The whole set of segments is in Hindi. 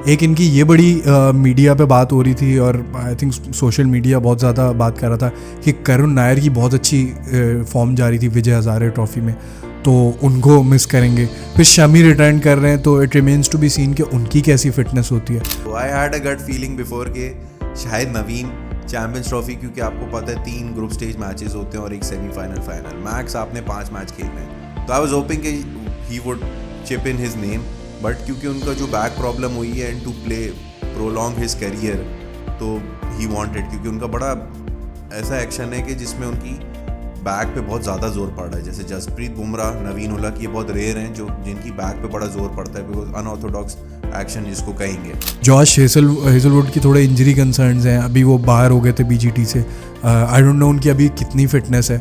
एक इनकी ये बड़ी मीडिया पे बात हो रही थी और आई थिंक सोशल मीडिया बहुत ज़्यादा बात कर रहा था कि करुण नायर की बहुत अच्छी फॉर्म जा रही थी विजय हज़ारे ट्रॉफी में, तो उनको मिस करेंगे। फिर शमी रिटर्न कर रहे हैं, तो it remains to be seen कि उनकी कैसी फिटनेस होती है। I had a gut feeling before के शायद नवीन चैंपियंस ट्रॉफी, क्योंकि आपको पता है 3 ग्रुप स्टेज मैचेस होते हैं और एक सेमीफाइनल फाइनल, मैक्स आपने 5 मैच खेलने हैं, तो आई वाज होपिंग कि he would chip in his name, but क्योंकि उनका जो बैक प्रॉब्लम हुई है and to play prolong his career, तो ही वांटेड, क्योंकि उनका बड़ा ऐसा एक्शन है कि जिसमें उनकी बैक पे बहुत ज़्यादा जोर पड़ रहा है। जैसे जसप्रीत बुमराह, नवीन उलक, ये बहुत रेयर हैं जो जिनकी बैक पे बड़ा जोर पड़ता है, बिकॉज अनऑर्थोडॉक्स एक्शन जिसको कहेंगे। जॉश हेजलवुड की थोड़े इंजरी कंसर्न्स हैं, अभी वो बाहर हो गए थे बीजीटी से। आई डोंट नो उनकी अभी कितनी फिटनेस है,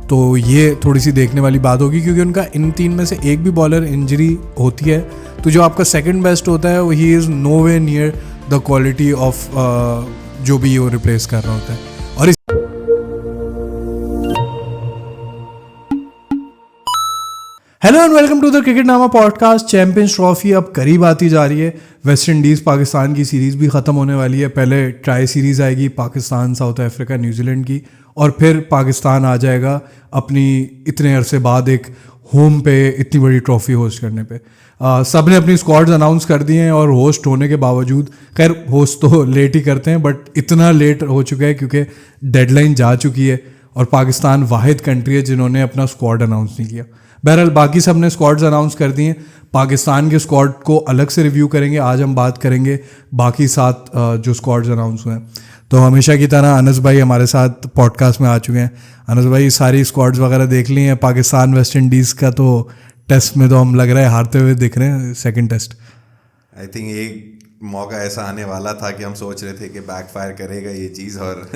तो ये थोड़ी सी देखने वाली बात होगी, क्योंकि उनका इन 3 में से एक भी बॉलर इंजरी होती है तो जो आपका सेकंड बेस्ट होता है he is no way near the quality of जो भी वो रिप्लेस कर रहा होता है। और hello and welcome to the cricket Nama podcast. Champions Trophy अब करीब आती जा रही है। वेस्ट इंडीज़ पाकिस्तान की सीरीज़ भी ख़त्म होने वाली है। पहले ट्राई सीरीज़ आएगी पाकिस्तान, साउथ अफ्रीका, न्यूजीलैंड की, और फिर पाकिस्तान आ जाएगा अपनी इतने अरसे बाद एक होम पे इतनी बड़ी ट्रॉफी होस्ट करने पे। सब ने अपनी स्क्वाड्स अनाउंस कर दिए हैं, और होस्ट होने के बावजूद, खैर होस्ट तो लेट ही करते हैं, बट इतना लेट हो चुका है क्योंकि डेडलाइन जा चुकी है और पाकिस्तान वाहिद कंट्री है जिन्होंने अपना स्क्वाड अनाउंस नहीं किया। बहरहाल बाकी सब ने स्क्वाड्स अनाउंस कर दिए। पाकिस्तान के स्क्वाड को अलग से रिव्यू करेंगे। आज हम बात करेंगे बाकी 7 जो स्क्वाड्स अनाउंस हुए हैं। तो हमेशा की तरह अनस भाई हमारे साथ पॉडकास्ट में आ चुके हैं। अनस भाई, सारी स्क्वाड्स वगैरह देख ली हैं? पाकिस्तान वेस्ट इंडीज़ का तो टेस्ट में तो हम लग रहा है हारते हुए दिख रहे हैं, सेकंड टेस्ट। आई थिंक एक मौका ऐसा आने वाला था कि हम सोच रहे थे कि बैकफायर करेगा ये चीज़, और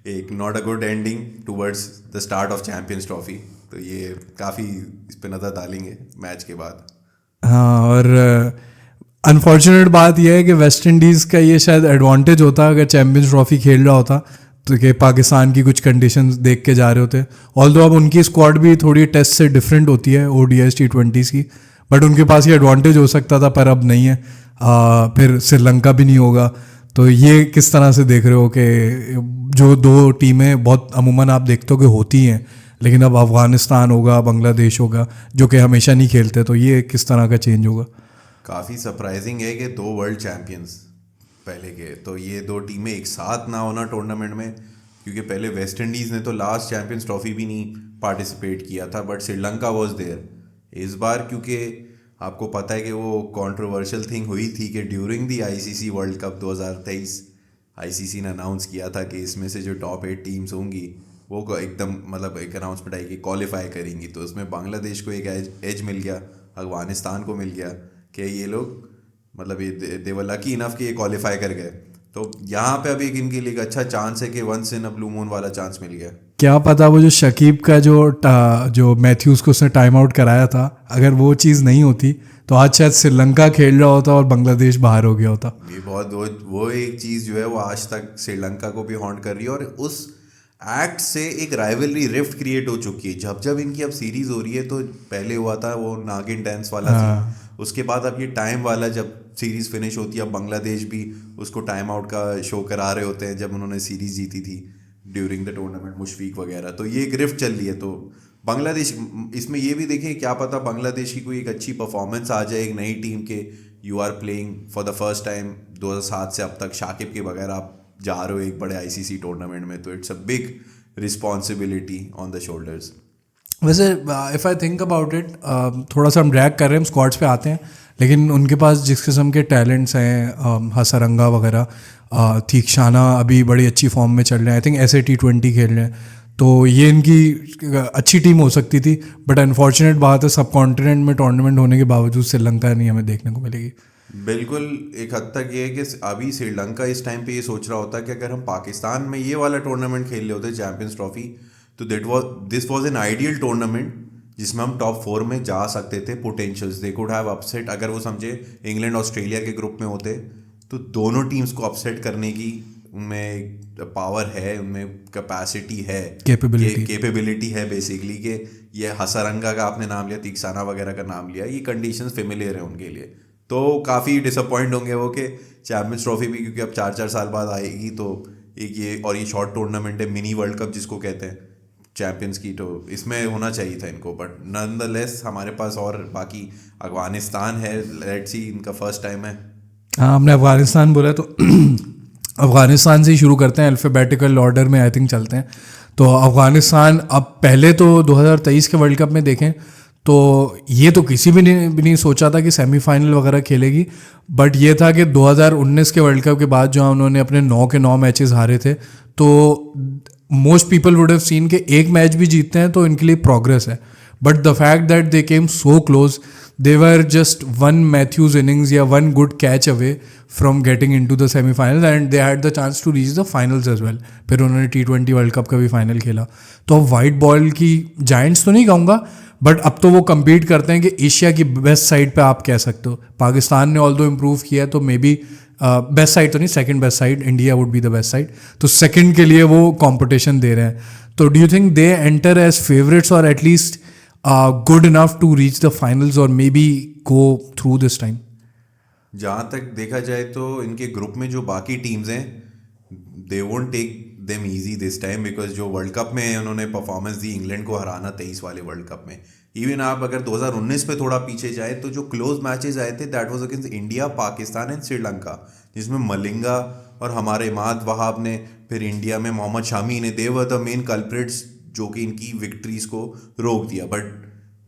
एक not a good ending towards the start of champions trophy. तो ये काफ़ी इस पे नज़र डालेंगे मैच के बाद। हाँ, और अनफॉर्चुनेट बात यह है कि वेस्ट इंडीज़ का ये शायद एडवांटेज होता अगर चैंपियंस ट्रॉफी खेल रहा होता, तो कि पाकिस्तान की कुछ कंडीशंस देख के जा रहे होते। ऑल्दो अब उनकी स्क्वाड भी थोड़ी टेस्ट से डिफरेंट होती है, ODI T20s की, बट उनके पास ये एडवांटेज हो सकता था, पर अब नहीं है। फिर श्रीलंका भी नहीं होगा। तो ये किस तरह से देख रहे हो कि जो 2 टीमें बहुत अमूमन आप देखते हो कि होती हैं, लेकिन अब अफगानिस्तान होगा, बांग्लादेश होगा, जो कि हमेशा नहीं खेलते, तो ये किस तरह का चेंज होगा? काफ़ी सरप्राइजिंग है कि 2 वर्ल्ड चैंपियंस पहले के, तो ये 2 टीमें एक साथ ना होना टूर्नामेंट में, क्योंकि पहले वेस्ट इंडीज़ ने तो लास्ट चैंपियंस ट्रॉफी भी नहीं पार्टिसिपेट किया था, बट श्रीलंका वाज देयर इस बार। क्योंकि आपको पता है कि वो कंट्रोवर्शियल थिंग हुई थी कि during the ICC world cup 2023 ICC ने अनाउंस किया था कि इसमें से जो टॉप 8 टीम्स होंगी वो एकदम मतलब एक अनाउंसमेंट आई कि क्वालिफाई करेंगी। तो उसमें बांग्लादेश को एक एज मिल गया, अफगानिस्तान को मिल गया कि ये लोग मतलब ये दे वर लकी इनफ कि ये क्वालिफाई कर गए। तो यहाँ पे अभी इनके लिए एक अच्छा चांस है कि once in a blue moon वाला चांस मिल गया। क्या पता वो जो शकीब का जो मैथ्यूज़ को उसने टाइम आउट कराया था, अगर वो चीज़ नहीं होती तो आज शायद श्रीलंका खेल रहा होता और बांग्लादेश बाहर हो गया होता। ये बहुत वो एक चीज़ जो है वो आज तक श्रीलंका को भी हॉन्ट कर रही है, और उस एक्ट से एक राइवलरी रिफ्ट क्रिएट हो चुकी है। जब जब इनकी अब सीरीज हो रही है, तो पहले हुआ था वो नागिन डांस वाला सीन, उसके बाद अब ये टाइम वाला, जब सीरीज फिनिश होती है अब बांग्लादेश भी उसको टाइम आउट का शो करा रहे होते हैं, जब उन्होंने सीरीज जीती थी ड्यूरिंग द टूर्नामेंट, मुशफीक वगैरह। तो ये एक रिफ्ट चल रही है। तो बांग्लादेश इसमें ये भी देखें, क्या पता बांग्लादेश की कोई एक अच्छी परफॉर्मेंस आ जाए, एक नई टीम के, you are playing for the first time 2007 से अब तक शाकिब के बगैर आप जा रहे हो एक बड़े ICC टूर्नामेंट में, तो it's a big responsibility on the shoulders. वैसे if I think about it, थोड़ा सा हम ड्रैग कर रहे हैं, हम स्क्वाड्स पे आते हैं, लेकिन उनके पास जिस किस्म के टैलेंट्स हैं, हसरंगा वगैरह, तीक्षाना अभी बड़ी अच्छी फॉर्म में चल रहे हैं, आई थिंक ऐसे T20 खेल रहे हैं, तो ये इनकी अच्छी टीम हो सकती थी। बट अनफॉर्चुनेट बात है, सब कॉन्टिनेंट में टूर्नामेंट होने के बावजूद श्रीलंका नहीं हमें देखने को मिलेगी। बिल्कुल, एक हद तक ये है कि अभी श्रीलंका इस टाइम पे ये सोच रहा होता कि अगर हम पाकिस्तान में ये वाला टूर्नामेंट खेल रहे होते चैंपियंस ट्रॉफी, तो this was an ideal tournament जिसमें हम टॉप 4 में जा सकते थे। Potentials they could have upset, अगर वो समझे इंग्लैंड ऑस्ट्रेलिया के ग्रुप में होते, तो दोनों टीम्स को अपसेट करने की उनमें पावर है, उनमें कैपेसिटी है, कैपेबिलिटी है बेसिकली। कि ये हसरंगा का आपने नाम लिया, तीक्षाना वगैरह का नाम लिया, ये कंडीशंस फेमिलियर है उनके लिए। तो काफ़ी डिसअपॉइंट होंगे वो कि चैम्पियंस ट्रॉफी भी, क्योंकि अब 4-4 साल बाद आएगी, तो एक ये शॉर्ट टूर्नामेंट है, मिनी वर्ल्ड कप जिसको कहते हैं चैम्पियंस की, तो इसमें होना चाहिए था इनको, बट नॉनदलेस हमारे पास और बाकी अफगानिस्तान है, लेट्स सी, इनका फर्स्ट टाइम है। हाँ, हमने अफगानिस्तान बोला तो अफगानिस्तान से ही शुरू करते हैं, अल्फ़ाबेटिकल ऑर्डर में आई थिंक चलते हैं। तो अफगानिस्तान अब पहले तो 2023 के वर्ल्ड कप में देखें तो ये तो किसी भी नहीं सोचा था कि सेमीफाइनल वगैरह खेलेगी, बट ये था कि 2019 के वर्ल्ड कप के बाद जो उन्होंने अपने 9 के 9 मैचेस हारे थे, तो most people would have seen कि एक मैच भी जीतते हैं तो इनके लिए प्रोग्रेस है, but the fact that they came so close, they were just one Mathews innings या one good catch away from getting into the semifinal and they had the chance to reach the finals as well. फिर उन्होंने T20 वर्ल्ड कप का भी फाइनल खेला। तो अब वाइट बॉल की जायंट्स तो नहीं कहूँगा, बट अब तो वो compete करते हैं कि एशिया की बेस्ट साइड पे आप कह सकते हो। पाकिस्तान ने ऑल्दो इम्प्रूव किया है, तो मे बी बेस्ट साइड तो नहीं, second best side, India would be the best side, तो सेकंड के लिए वो कंपटीशन दे रहे हैं। तो do you think they enter as favourites और at least good enough to reach the finals और maybe go through this time? जहाँ तक देखा जाए तो इनके ग्रुप में जो बाकी टीम्स हैं, they won't take them easy this time, because जो वर्ल्ड कप में उन्होंने परफॉर्मेंस दी इंग्लैंड को हराना 23 वाले वर्ल्ड कप में, इवन आप अगर 2019 पे थोड़ा पीछे जाए तो जो क्लोज मैचेस आए थे that was against India, Pakistan and Sri Lanka, जिसमें मलिंगा और हमारे इमाद वहाब ने, फिर इंडिया में मोहम्मद शामी ने, दे वर द मेन कल्प्रिट्स जो कि इनकी विक्ट्रीज को रोक दिया। बट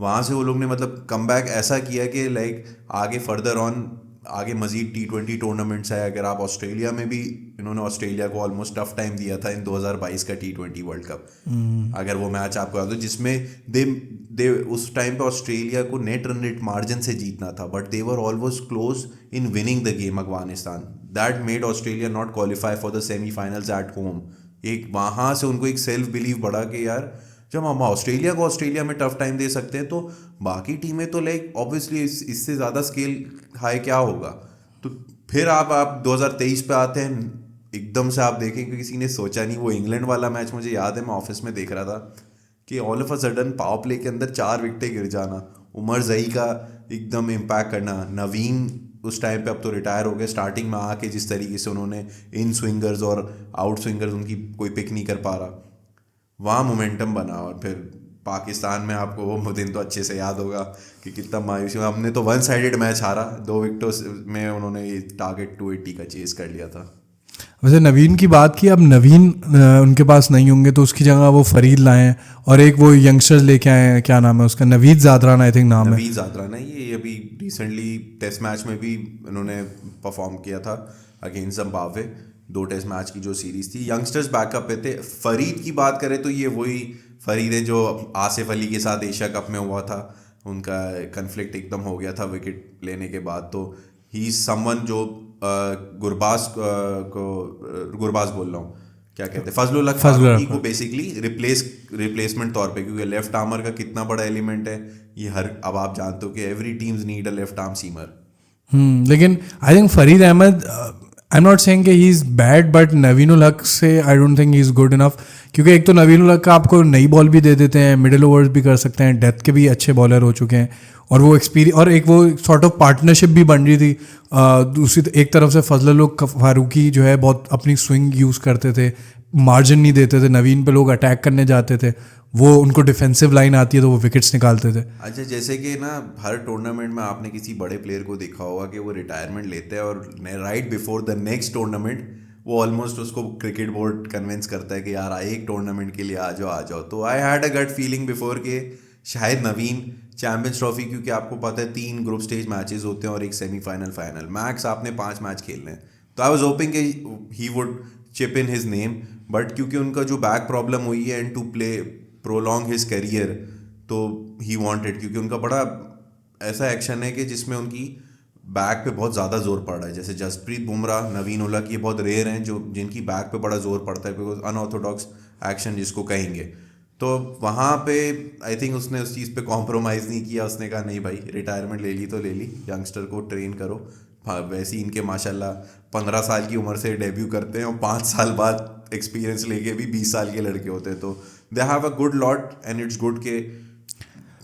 वहाँ से वो लोग ने मतलब कमबैक ऐसा किया कि लाइक आगे फर्दर ऑन आगे मजीद T20 टूर्नामेंट्स है। अगर आप ऑस्ट्रेलिया में भी, इन्होंने ऑस्ट्रेलिया को ऑलमोस्ट टफ टाइम दिया था इन 2022 का T20 वर्ल्ड कप, अगर वो मैच आपको याद हो, जिसमें दे उस टाइम पे ऑस्ट्रेलिया को नेट रन रेट मार्जिन से जीतना था, but they were almost close in winning the game Afghanistan, that made Australia not qualify for the semifinals at home. एक वहाँ से उनको एक सेल्फ बिलीव बढ़ा कि यार जब हम ऑस्ट्रेलिया को ऑस्ट्रेलिया में टफ टाइम दे सकते हैं, तो बाकी टीमें तो लाइक ऑब्वियसली इससे ज़्यादा स्केल हाई क्या होगा। तो फिर आप 2023 पे आते हैं, एकदम से आप देखें कि किसी ने सोचा नहीं, वो इंग्लैंड वाला मैच मुझे याद है, मैं ऑफिस में देख रहा था कि all of a sudden power play के अंदर 4 विकेटें गिर जाना, उमर जई का एकदम इम्पैक्ट करना, नवीन उस टाइम पे अब तो रिटायर हो गए, स्टार्टिंग में आके जिस तरीके से उन्होंने इन स्विंगर्स और आउट स्विंगर्स उनकी कोई पिक नहीं कर पा रहा, वहाँ मोमेंटम बना। और फिर पाकिस्तान में आपको वो दिन तो अच्छे से याद होगा कि कितना मायूसी, हमने तो वन साइडेड मैच हारा, 2 विकेटों में उन्होंने टारगेट 280 का चेस कर लिया था। वैसे नवीन की बात की, अब नवीन उनके पास नहीं होंगे तो उसकी जगह वो फरीद लाए हैं और एक वो यंगस्टर्स लेके आए हैं, क्या नाम है उसका, नवीद ज़ादरान आई थिंक नाम है। नवीद ज़ादरान है, ये अभी रिसेंटली टेस्ट मैच में भी उन्होंने परफॉर्म किया था अगेंस्ट जिम्बाब्वे, 2 टेस्ट मैच की जो सीरीज़ थी। यंगस्टर्स बैकअप पे थे। फरीद की बात करें तो ये वही फरीद है जो आसिफ अली के साथ एशिया कप में हुआ था, उनका कन्फ्लिक्ट एकदम हो गया था विकेट लेने के बाद। तो ही इज़ समवन जो गुरबाज बोल रहा हूँ, क्या कहते हैं, फजलुल हक फारूकी को बेसिकली रिप्लेसमेंट तौर पे, क्योंकि लेफ्ट आर्मर का कितना बड़ा एलिमेंट है ये, अब आप जानते हो कि every teams need a left arm seamer. लेकिन I think Farid Ahmad, I am not saying कि he is bad, but Naveen-ul Haq से I don't think he is good enough, क्योंकि एक तो नवीनुल हक का आपको नई बॉल भी दे देते हैं, मिडिल ओवर्स भी कर सकते हैं, डेथ के भी अच्छे बॉलर हो चुके हैं, और वो एक्सपीरियंस और एक वो सॉर्ट ऑफ पार्टनरशिप भी बन रही थी। दूसरी एक तरफ से फजलुल हक फारूकी जो है बहुत अपनी स्विंग यूज़ करते थे, मार्जिन नहीं देते थे, नवीन पे लोग अटैक करने जाते थे, वो उनको डिफेंसिव लाइन आती है तो वो विकेट्स निकालते थे। अच्छा, जैसे कि ना हर टूर्नामेंट में आपने किसी बड़े प्लेयर को देखा होगा कि वो रिटायरमेंट लेते हैं और right before the next tournament वो ऑलमोस्ट उसको क्रिकेट बोर्ड कन्विंस करता है कि यार एक टूर्नामेंट के लिए आ जाओ। तो I had a gut feeling before के शायद नवीन चैम्पियंस ट्रॉफी, क्योंकि आपको पता है 3 ग्रुप स्टेज मैचेस होते हैं और एक सेमीफाइनल फाइनल, मैक्स आपने 5 मैच खेलने हैं, तो आई वाज होपिंग कि he would chip in his name, but क्योंकि उनका जो बैक प्रॉब्लम हुई है and to play prolong his career, तो ही वांटेड, क्योंकि उनका बड़ा ऐसा एक्शन है कि जिसमें उनकी बैक पे बहुत ज़्यादा जोर पड़ रहा है, जैसे जसप्रीत बुमराह, नवीन उल हक, ये बहुत रेयर हैं जो जिनकी बैक पे बड़ा जोर पड़ता है, बिकॉज अनऑर्थोडॉक्स एक्शन जिसको कहेंगे। तो वहाँ पे आई थिंक उसने उस चीज़ पे कॉम्प्रोमाइज़ नहीं किया, उसने कहा नहीं भाई रिटायरमेंट ले ली तो ले ली, यंगस्टर को ट्रेन करो। वैसे ही इनके माशाल्लाह 15 साल की उम्र से डेब्यू करते हैं और 5 साल बाद एक्सपीरियंस लेके भी 20 साल के लड़के होते हैं, तो they have a good lot and it's good के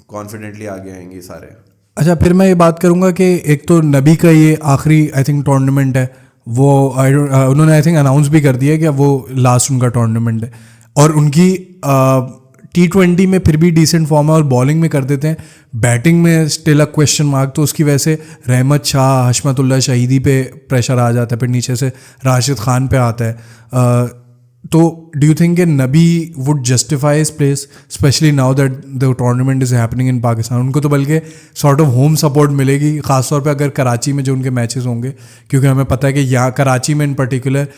कॉन्फिडेंटली आगे आएंगे सारे। अच्छा, फिर मैं ये बात करूंगा कि एक तो नबी का ये आखिरी आई थिंक टूर्नामेंट है, वो उन्होंने आई थिंक अनाउंस भी कर दिया है कि अब वो लास्ट उनका टूर्नामेंट है, और उनकी T20 में फिर भी डिसेंट फॉर्म है और बॉलिंग में कर देते हैं, बैटिंग में स्टिल अ क्वेश्चन मार्क। तो उसकी वजह से रहमत शाह, हशमतुल्लाह शहीदी पे प्रेशर आ जाता है, फिर नीचे से राशिद खान पे आता है। तो do you think Nabi would justify his place, specially now that the tournament is happening in Pakistan? उनको तो बल्कि सॉर्ट ऑफ होम सपोर्ट मिलेगी, खासतौर पे अगर कराची में जो उनके मैचेस होंगे, क्योंकि हमें पता है कि यहाँ कराची में इन पर्टिकुलर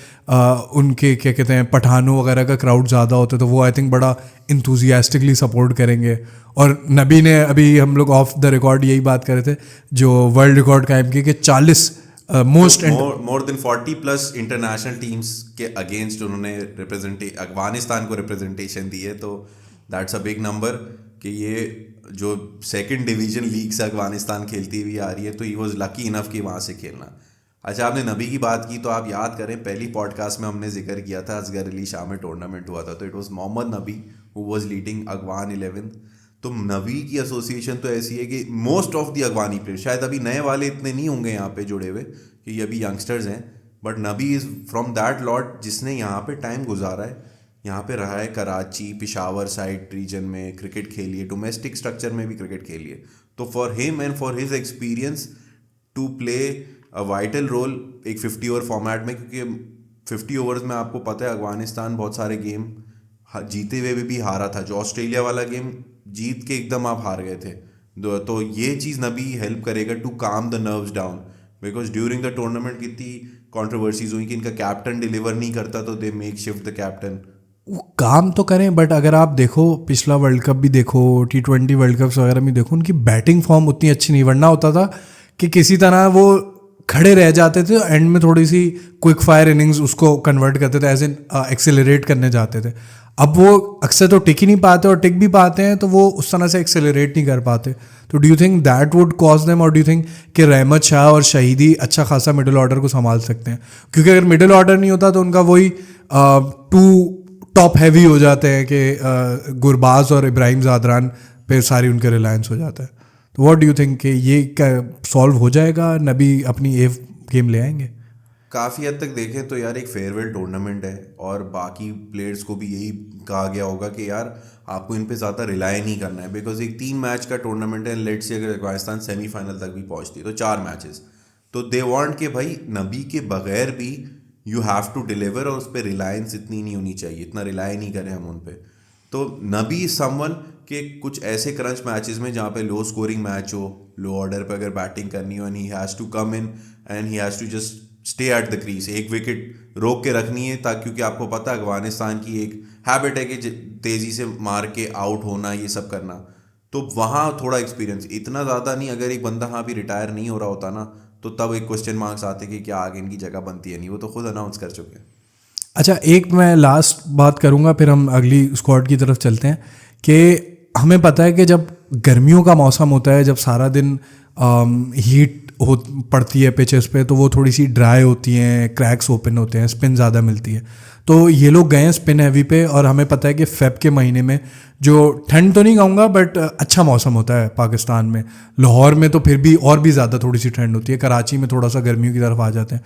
उनके क्या कहते हैं पठानों वगैरह का क्राउड ज़्यादा होता है, तो वो आई थिंक बड़ा इंथुजियास्टिकली सपोर्ट करेंगे। और नबी ने अभी हम लोग ऑफ द रिकॉर्ड यही बात कर रहे थे, जो वर्ल्ड रिकॉर्ड कायम की कि 40 more than 40 plus international teams के अगेंस्ट उन्होंने अफगानिस्तान को रिप्रेजेंटेशन दी है, तो दैट्स अ बिग नंबर कि ये जो सेकंड डिवीजन लीग से अफगानिस्तान खेलती हुई आ रही है, तो ही वाज लकी इनफ कि वहाँ से खेलना। अच्छा, आपने नबी की बात की तो आप याद करें पहली पॉडकास्ट में हमने जिक्र किया था असगर अली शाह में टूर्नामेंट हुआ था, तो it was Mohammad Nabi who was leading Afghan 11। तो नबी की एसोसिएशन तो ऐसी है कि most of the Afghani players, शायद अभी नए वाले इतने नहीं होंगे यहाँ पे जुड़े हुए कि ये अभी यंगस्टर्स हैं, but Nabi is from that lot जिसने यहाँ पे टाइम गुजारा है, यहाँ पे रहा है कराची पिशावर साइड रीजन में, क्रिकेट खेली है, डोमेस्टिक स्ट्रक्चर में भी क्रिकेट खेली है। तो for him and for his experience to play a vital role एक 50 ओवर फॉर्मेट में, क्योंकि 50 ओवर्स में आपको पता है अफगानिस्तान बहुत सारे गेम जीते हुए भी हारा था, जो ऑस्ट्रेलिया वाला गेम जीत के एकदम आप हार गए थे। तो ये चीज़ नबी हेल्प करेगा टू काम the nerves down, because during the tournament कितनी कॉन्ट्रोवर्सीज हुई कि इनका कैप्टन डिलीवर नहीं करता तो they make shift the captain. वो काम तो करें, बट अगर आप देखो पिछला वर्ल्ड कप भी देखो, T20 वर्ल्ड कप्स वगैरह भी देखो, उनकी बैटिंग फॉर्म उतनी अच्छी नहीं, वरना होता था कि किसी तरह वो खड़े रह जाते थे, एंड में थोड़ी सी क्विक फायर इनिंग्स उसको कन्वर्ट करते थे, एज इन एक्सेलरेट करने जाते थे। अब वो अक्सर तो टिक ही नहीं पाते, और टिक भी पाते हैं तो वो उस तरह से एक्सेलरेट नहीं कर पाते। तो do you think that would cause them, और डू यू थिंक कि रहमत शाह और शहीदी अच्छा खासा मिडिल ऑर्डर को संभाल सकते हैं? क्योंकि अगर मिडिल ऑर्डर नहीं होता तो उनका वही टू टॉप हैवी हो जाते हैं कि गुरबाज और इब्राहिम ज़ादरान पे सारी उनके रिलायंस हो जाता है। तो व्हाट डू यू थिंक कि ये क्या सॉल्व हो जाएगा, नबी अपनी ए गेम ले आएंगे? काफ़ी हद तक देखें तो यार एक फेयरवेल टूर्नामेंट है, और बाकी प्लेयर्स को भी यही कहा गया होगा कि यार आपको इन पे ज़्यादा रिलाई नहीं करना है, बिकॉज एक 3 मैच का टूर्नामेंट है। लेट से अगर अफगानिस्तान सेमीफाइनल तक भी पहुंचती है तो 4 मैचेस, तो दे वांट कि भाई नबी के बगैर भी यू हैव टू डिलीवर, और उस पर रिलायंस इतनी नहीं होनी चाहिए, इतना रिलाई नहीं करें हम उन पर। तो नबी समवन के कुछ ऐसे क्रंच मैचेस में जहाँ पे लो स्कोरिंग मैच हो, लो ऑर्डर पे अगर बैटिंग करनी हो, and he has to come in and he has to just stay at the crease, एक विकेट रोक के रखनी है, ताकि क्योंकि आपको पता है अफगानिस्तान की एक हैबिट है कि तेज़ी से मार के आउट होना, ये सब करना। तो वहाँ थोड़ा एक्सपीरियंस, इतना ज़्यादा नहीं। अगर एक बंदा हाँ भी रिटायर नहीं हो रहा होता ना, तो तब एक क्वेश्चन मार्क्स आते कि क्या आगे इनकी जगह बनती है नहीं, वो तो खुद अनाउंस कर चुके हैं। अच्छा, एक मैं लास्ट बात करूँगा, फिर हम अगली स्क्वाड की तरफ चलते हैं। कि हमें पता है कि जब गर्मियों का मौसम होता है, जब सारा दिन हीट हो पड़ती है पिचेस पे, तो वो थोड़ी सी ड्राई होती हैं, क्रैक्स ओपन होते हैं, स्पिन ज़्यादा मिलती है। तो ये लोग गए हैं स्पिन हैवी पे, और हमें पता है कि फेब के महीने में जो ठंड तो नहीं कहूँगा बट अच्छा मौसम होता है पाकिस्तान में। लाहौर में तो फिर भी और भी ज़्यादा थोड़ी सी ठंड होती है, कराची में थोड़ा सा गर्मियों की तरफ आ जाते हैं।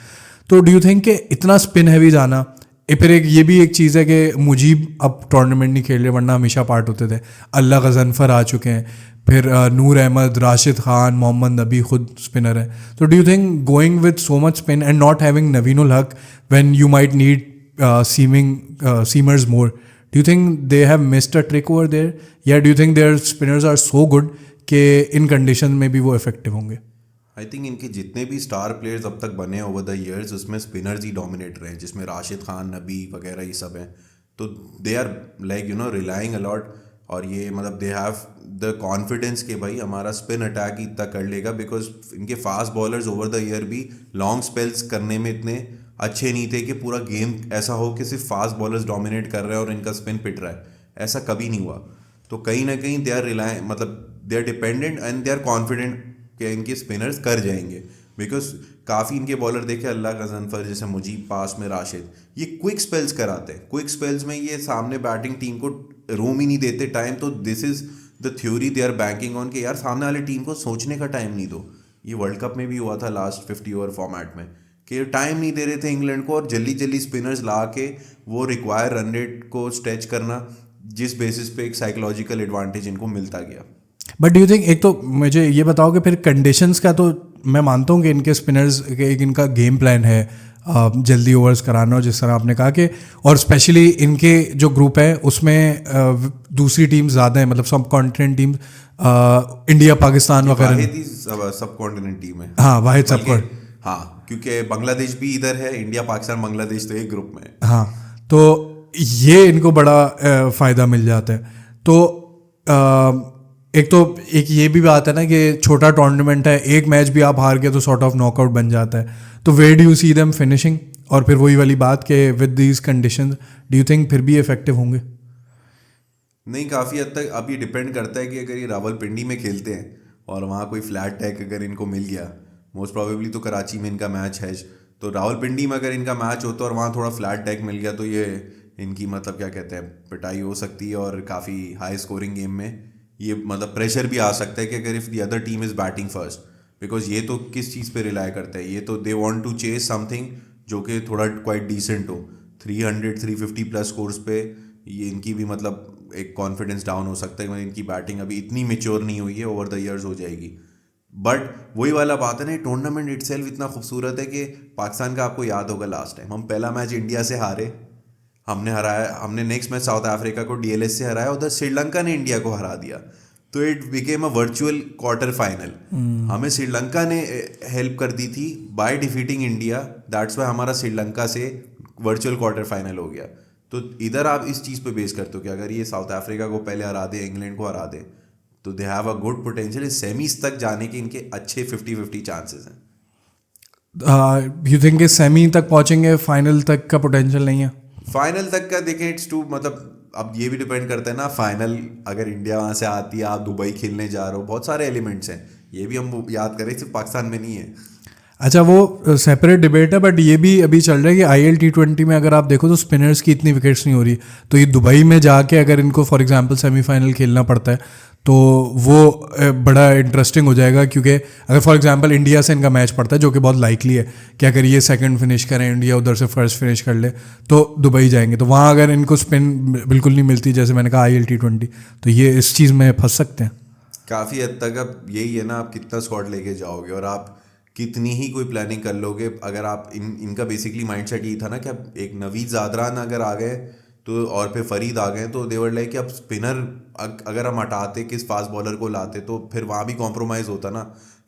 तो डू यू थिंक कि इतना स्पिन हैवी जाना, फिर एक ये भी एक चीज़ है कि मुजीब अब टूर्नामेंट नहीं खेल रहे, वरना हमेशा पार्ट होते थे, अल्लाह गजनफर आ चुके हैं, फिर नूर अहमद, राशिद खान, मोहम्मद नबी खुद स्पिनर है। तो do you think going with so much spin and not having Naveen-ul Haq when you might need seamers more, do you think they have missed a trick over there, या do you think their spinners are so good कि इन कंडीशन में भी वो इफेक्टिव होंगे? आई थिंक इनके जितने भी स्टार प्लेयर्स अब तक बने ओवर द ईयर्स, उसमें स्पिनर्स ही डोमिनेट रहे हैं, जिसमें राशिद खान, नबी वगैरह ये सब हैं। तो they are like relying a lot, और ये मतलब दे हैव द कॉन्फिडेंस कि भाई हमारा स्पिन अटैक ही इतना कर लेगा, बिकॉज इनके fast bowlers over the year भी लॉन्ग स्पेल्स करने में इतने अच्छे नहीं थे कि पूरा गेम ऐसा हो कि सिर्फ फास्ट बॉलर्स डोमिनेट कर रहे हैं और इनका स्पिन पिट रहा है, ऐसा कभी नहीं हुआ। तो कहीं ना कहीं दे आर रिलाय, मतलब they are dependent and they are confident कि इनके स्पिनर्स कर जाएंगे, बिकॉज काफ़ी इनके बॉलर देखे, अल्लाह का जनफर जैसे मुजीब, पास में राशिद, ये क्विक स्पेल्स कराते हैं। क्विक स्पेल्स में ये सामने बैटिंग टीम को रूम ही नहीं देते टाइम, तो this is the theory they are banking on कि यार सामने वाली टीम को सोचने का टाइम नहीं दो। ये वर्ल्ड कप में भी हुआ था लास्ट 50 ओवर फॉर्मेट में कि टाइम नहीं दे रहे थे इंग्लैंड को, और जल्दी जल्दी स्पिनर्स ला के वो रिक्वायर रन रेट को स्ट्रेच करना, जिस बेसिस पे एक साइकोलॉजिकल एडवांटेज इनको मिलता गया। बट डू यू थिंक, एक तो मुझे ये बताओ कि फिर कंडीशंस का तो मैं मानता हूँ कि इनके स्पिनर्स के एक इनका गेम प्लान है जल्दी ओवर्स कराना, और जिस तरह आपने कहा कि और स्पेशली इनके जो ग्रुप है उसमें दूसरी टीम ज़्यादा है, मतलब सब कॉन्टिनेंट टीम, इंडिया पाकिस्तान वगैरह सब कॉन्टिनेंट टीम है। हाँ, वाहिद सब हाँ, क्योंकि बांग्लादेश भी इधर है, इंडिया पाकिस्तान बांग्लादेश तो एक ग्रुप में है। हाँ, तो ये इनको बड़ा फ़ायदा मिल जाता है। तो एक ये भी बात है ना कि छोटा टूर्नामेंट है, एक मैच भी आप हार गए तो सॉर्ट ऑफ नॉकआउट बन जाता है। तो where do you see them finishing? और फिर वही वाली बात कि with these conditions do you think फिर भी इफेक्टिव होंगे? नहीं, काफ़ी हद तक अब ये डिपेंड करता है कि अगर ये रावलपिंडी में खेलते हैं और वहाँ कोई फ्लैट टैग अगर इनको मिल गया, मोस्ट प्रोबेबली तो कराची में इनका मैच है, तो रावलपिंडी में अगर इनका मैच होता है और वहाँ थोड़ा फ्लैट टैग मिल गया तो ये इनकी मतलब क्या कहते हैं पिटाई हो सकती है, और काफ़ी हाई स्कोरिंग गेम में ये मतलब प्रेशर भी आ सकता है कि अगर if the other team is batting first, because ये तो किस चीज़ पे रिलाई करता है, ये तो they want to chase something जो कि थोड़ा क्वाइट डिसेंट हो। 300-350 प्लस स्कोर्स पे ये इनकी भी मतलब एक कॉन्फिडेंस डाउन हो सकता है कि इनकी बैटिंग अभी इतनी मेच्योर नहीं हुई है, ओवर द ईयर्स हो जाएगी। बट वही वाला बात है ना, टूर्नामेंट इटसेल्फ इतना खूबसूरत है कि पाकिस्तान का आपको याद होगा लास्ट टाइम हम पहला मैच इंडिया से हारे, हमने नेक्स्ट मैच साउथ अफ्रीका को डीएलएस से हराया, उधर श्रीलंका ने इंडिया को हरा दिया, तो it became a virtual quarter final. हमें श्रीलंका ने हेल्प कर दी थी by defeating India, that's why हमारा श्रीलंका से वर्चुअल क्वार्टर फाइनल हो गया। तो इधर आप इस चीज़ पे बेस करते हो कि अगर ये साउथ अफ्रीका को पहले हरा दे, इंग्लैंड को हरा दे, तो they have a good potential, semis तक जाने के इनके अच्छे 50-50 चांसेस हैं। यू थिंक सेमी तक पहुंचेंगे, फाइनल तक का पोटेंशियल नहीं है? फाइनल तक का देखें इट्स टू, मतलब अब ये भी डिपेंड करता है ना, फाइनल अगर इंडिया वहाँ से आती है, आप दुबई खेलने जा रहे हो, बहुत सारे एलिमेंट्स हैं, ये भी हम याद करें, सिर्फ पाकिस्तान में नहीं है। अच्छा, वो सेपरेट डिबेट है, बट ये भी अभी चल रहा है कि IL T20 में अगर आप देखो तो स्पिनर्स की इतनी विकेट्स नहीं हो रही, तो ये दुबई में जाके अगर इनको फॉर एग्जांपल सेमीफाइनल खेलना पड़ता है तो वो बड़ा इंटरेस्टिंग हो जाएगा, क्योंकि अगर फॉर एग्जांपल इंडिया से इनका मैच पड़ता है, जो कि बहुत लाइकली है कि अगर ये सेकंड फिनिश करें, इंडिया उधर से फर्स्ट फिनिश कर ले, तो दुबई जाएंगे, तो वहाँ अगर इनको स्पिन बिल्कुल नहीं मिलती, जैसे मैंने कहा IL T20, तो ये इस चीज़ में फंस सकते हैं काफ़ी हद तक। अब यही है ना, आप कितना स्क्वाड लेके जाओगे और आप कितनी ही कोई प्लानिंग कर लोगे, अगर आप इनका बेसिकली माइंडसेट यही था ना कि अब एक नवीद ज़ादरान अगर आ गए तो, और फिर फरीद आ गए, तो देवर लाइक कि अब स्पिनर अगर हम हटाते, किस फास्ट बॉलर को लाते, तो फिर वहाँ भी कॉम्प्रोमाइज़ होता ना,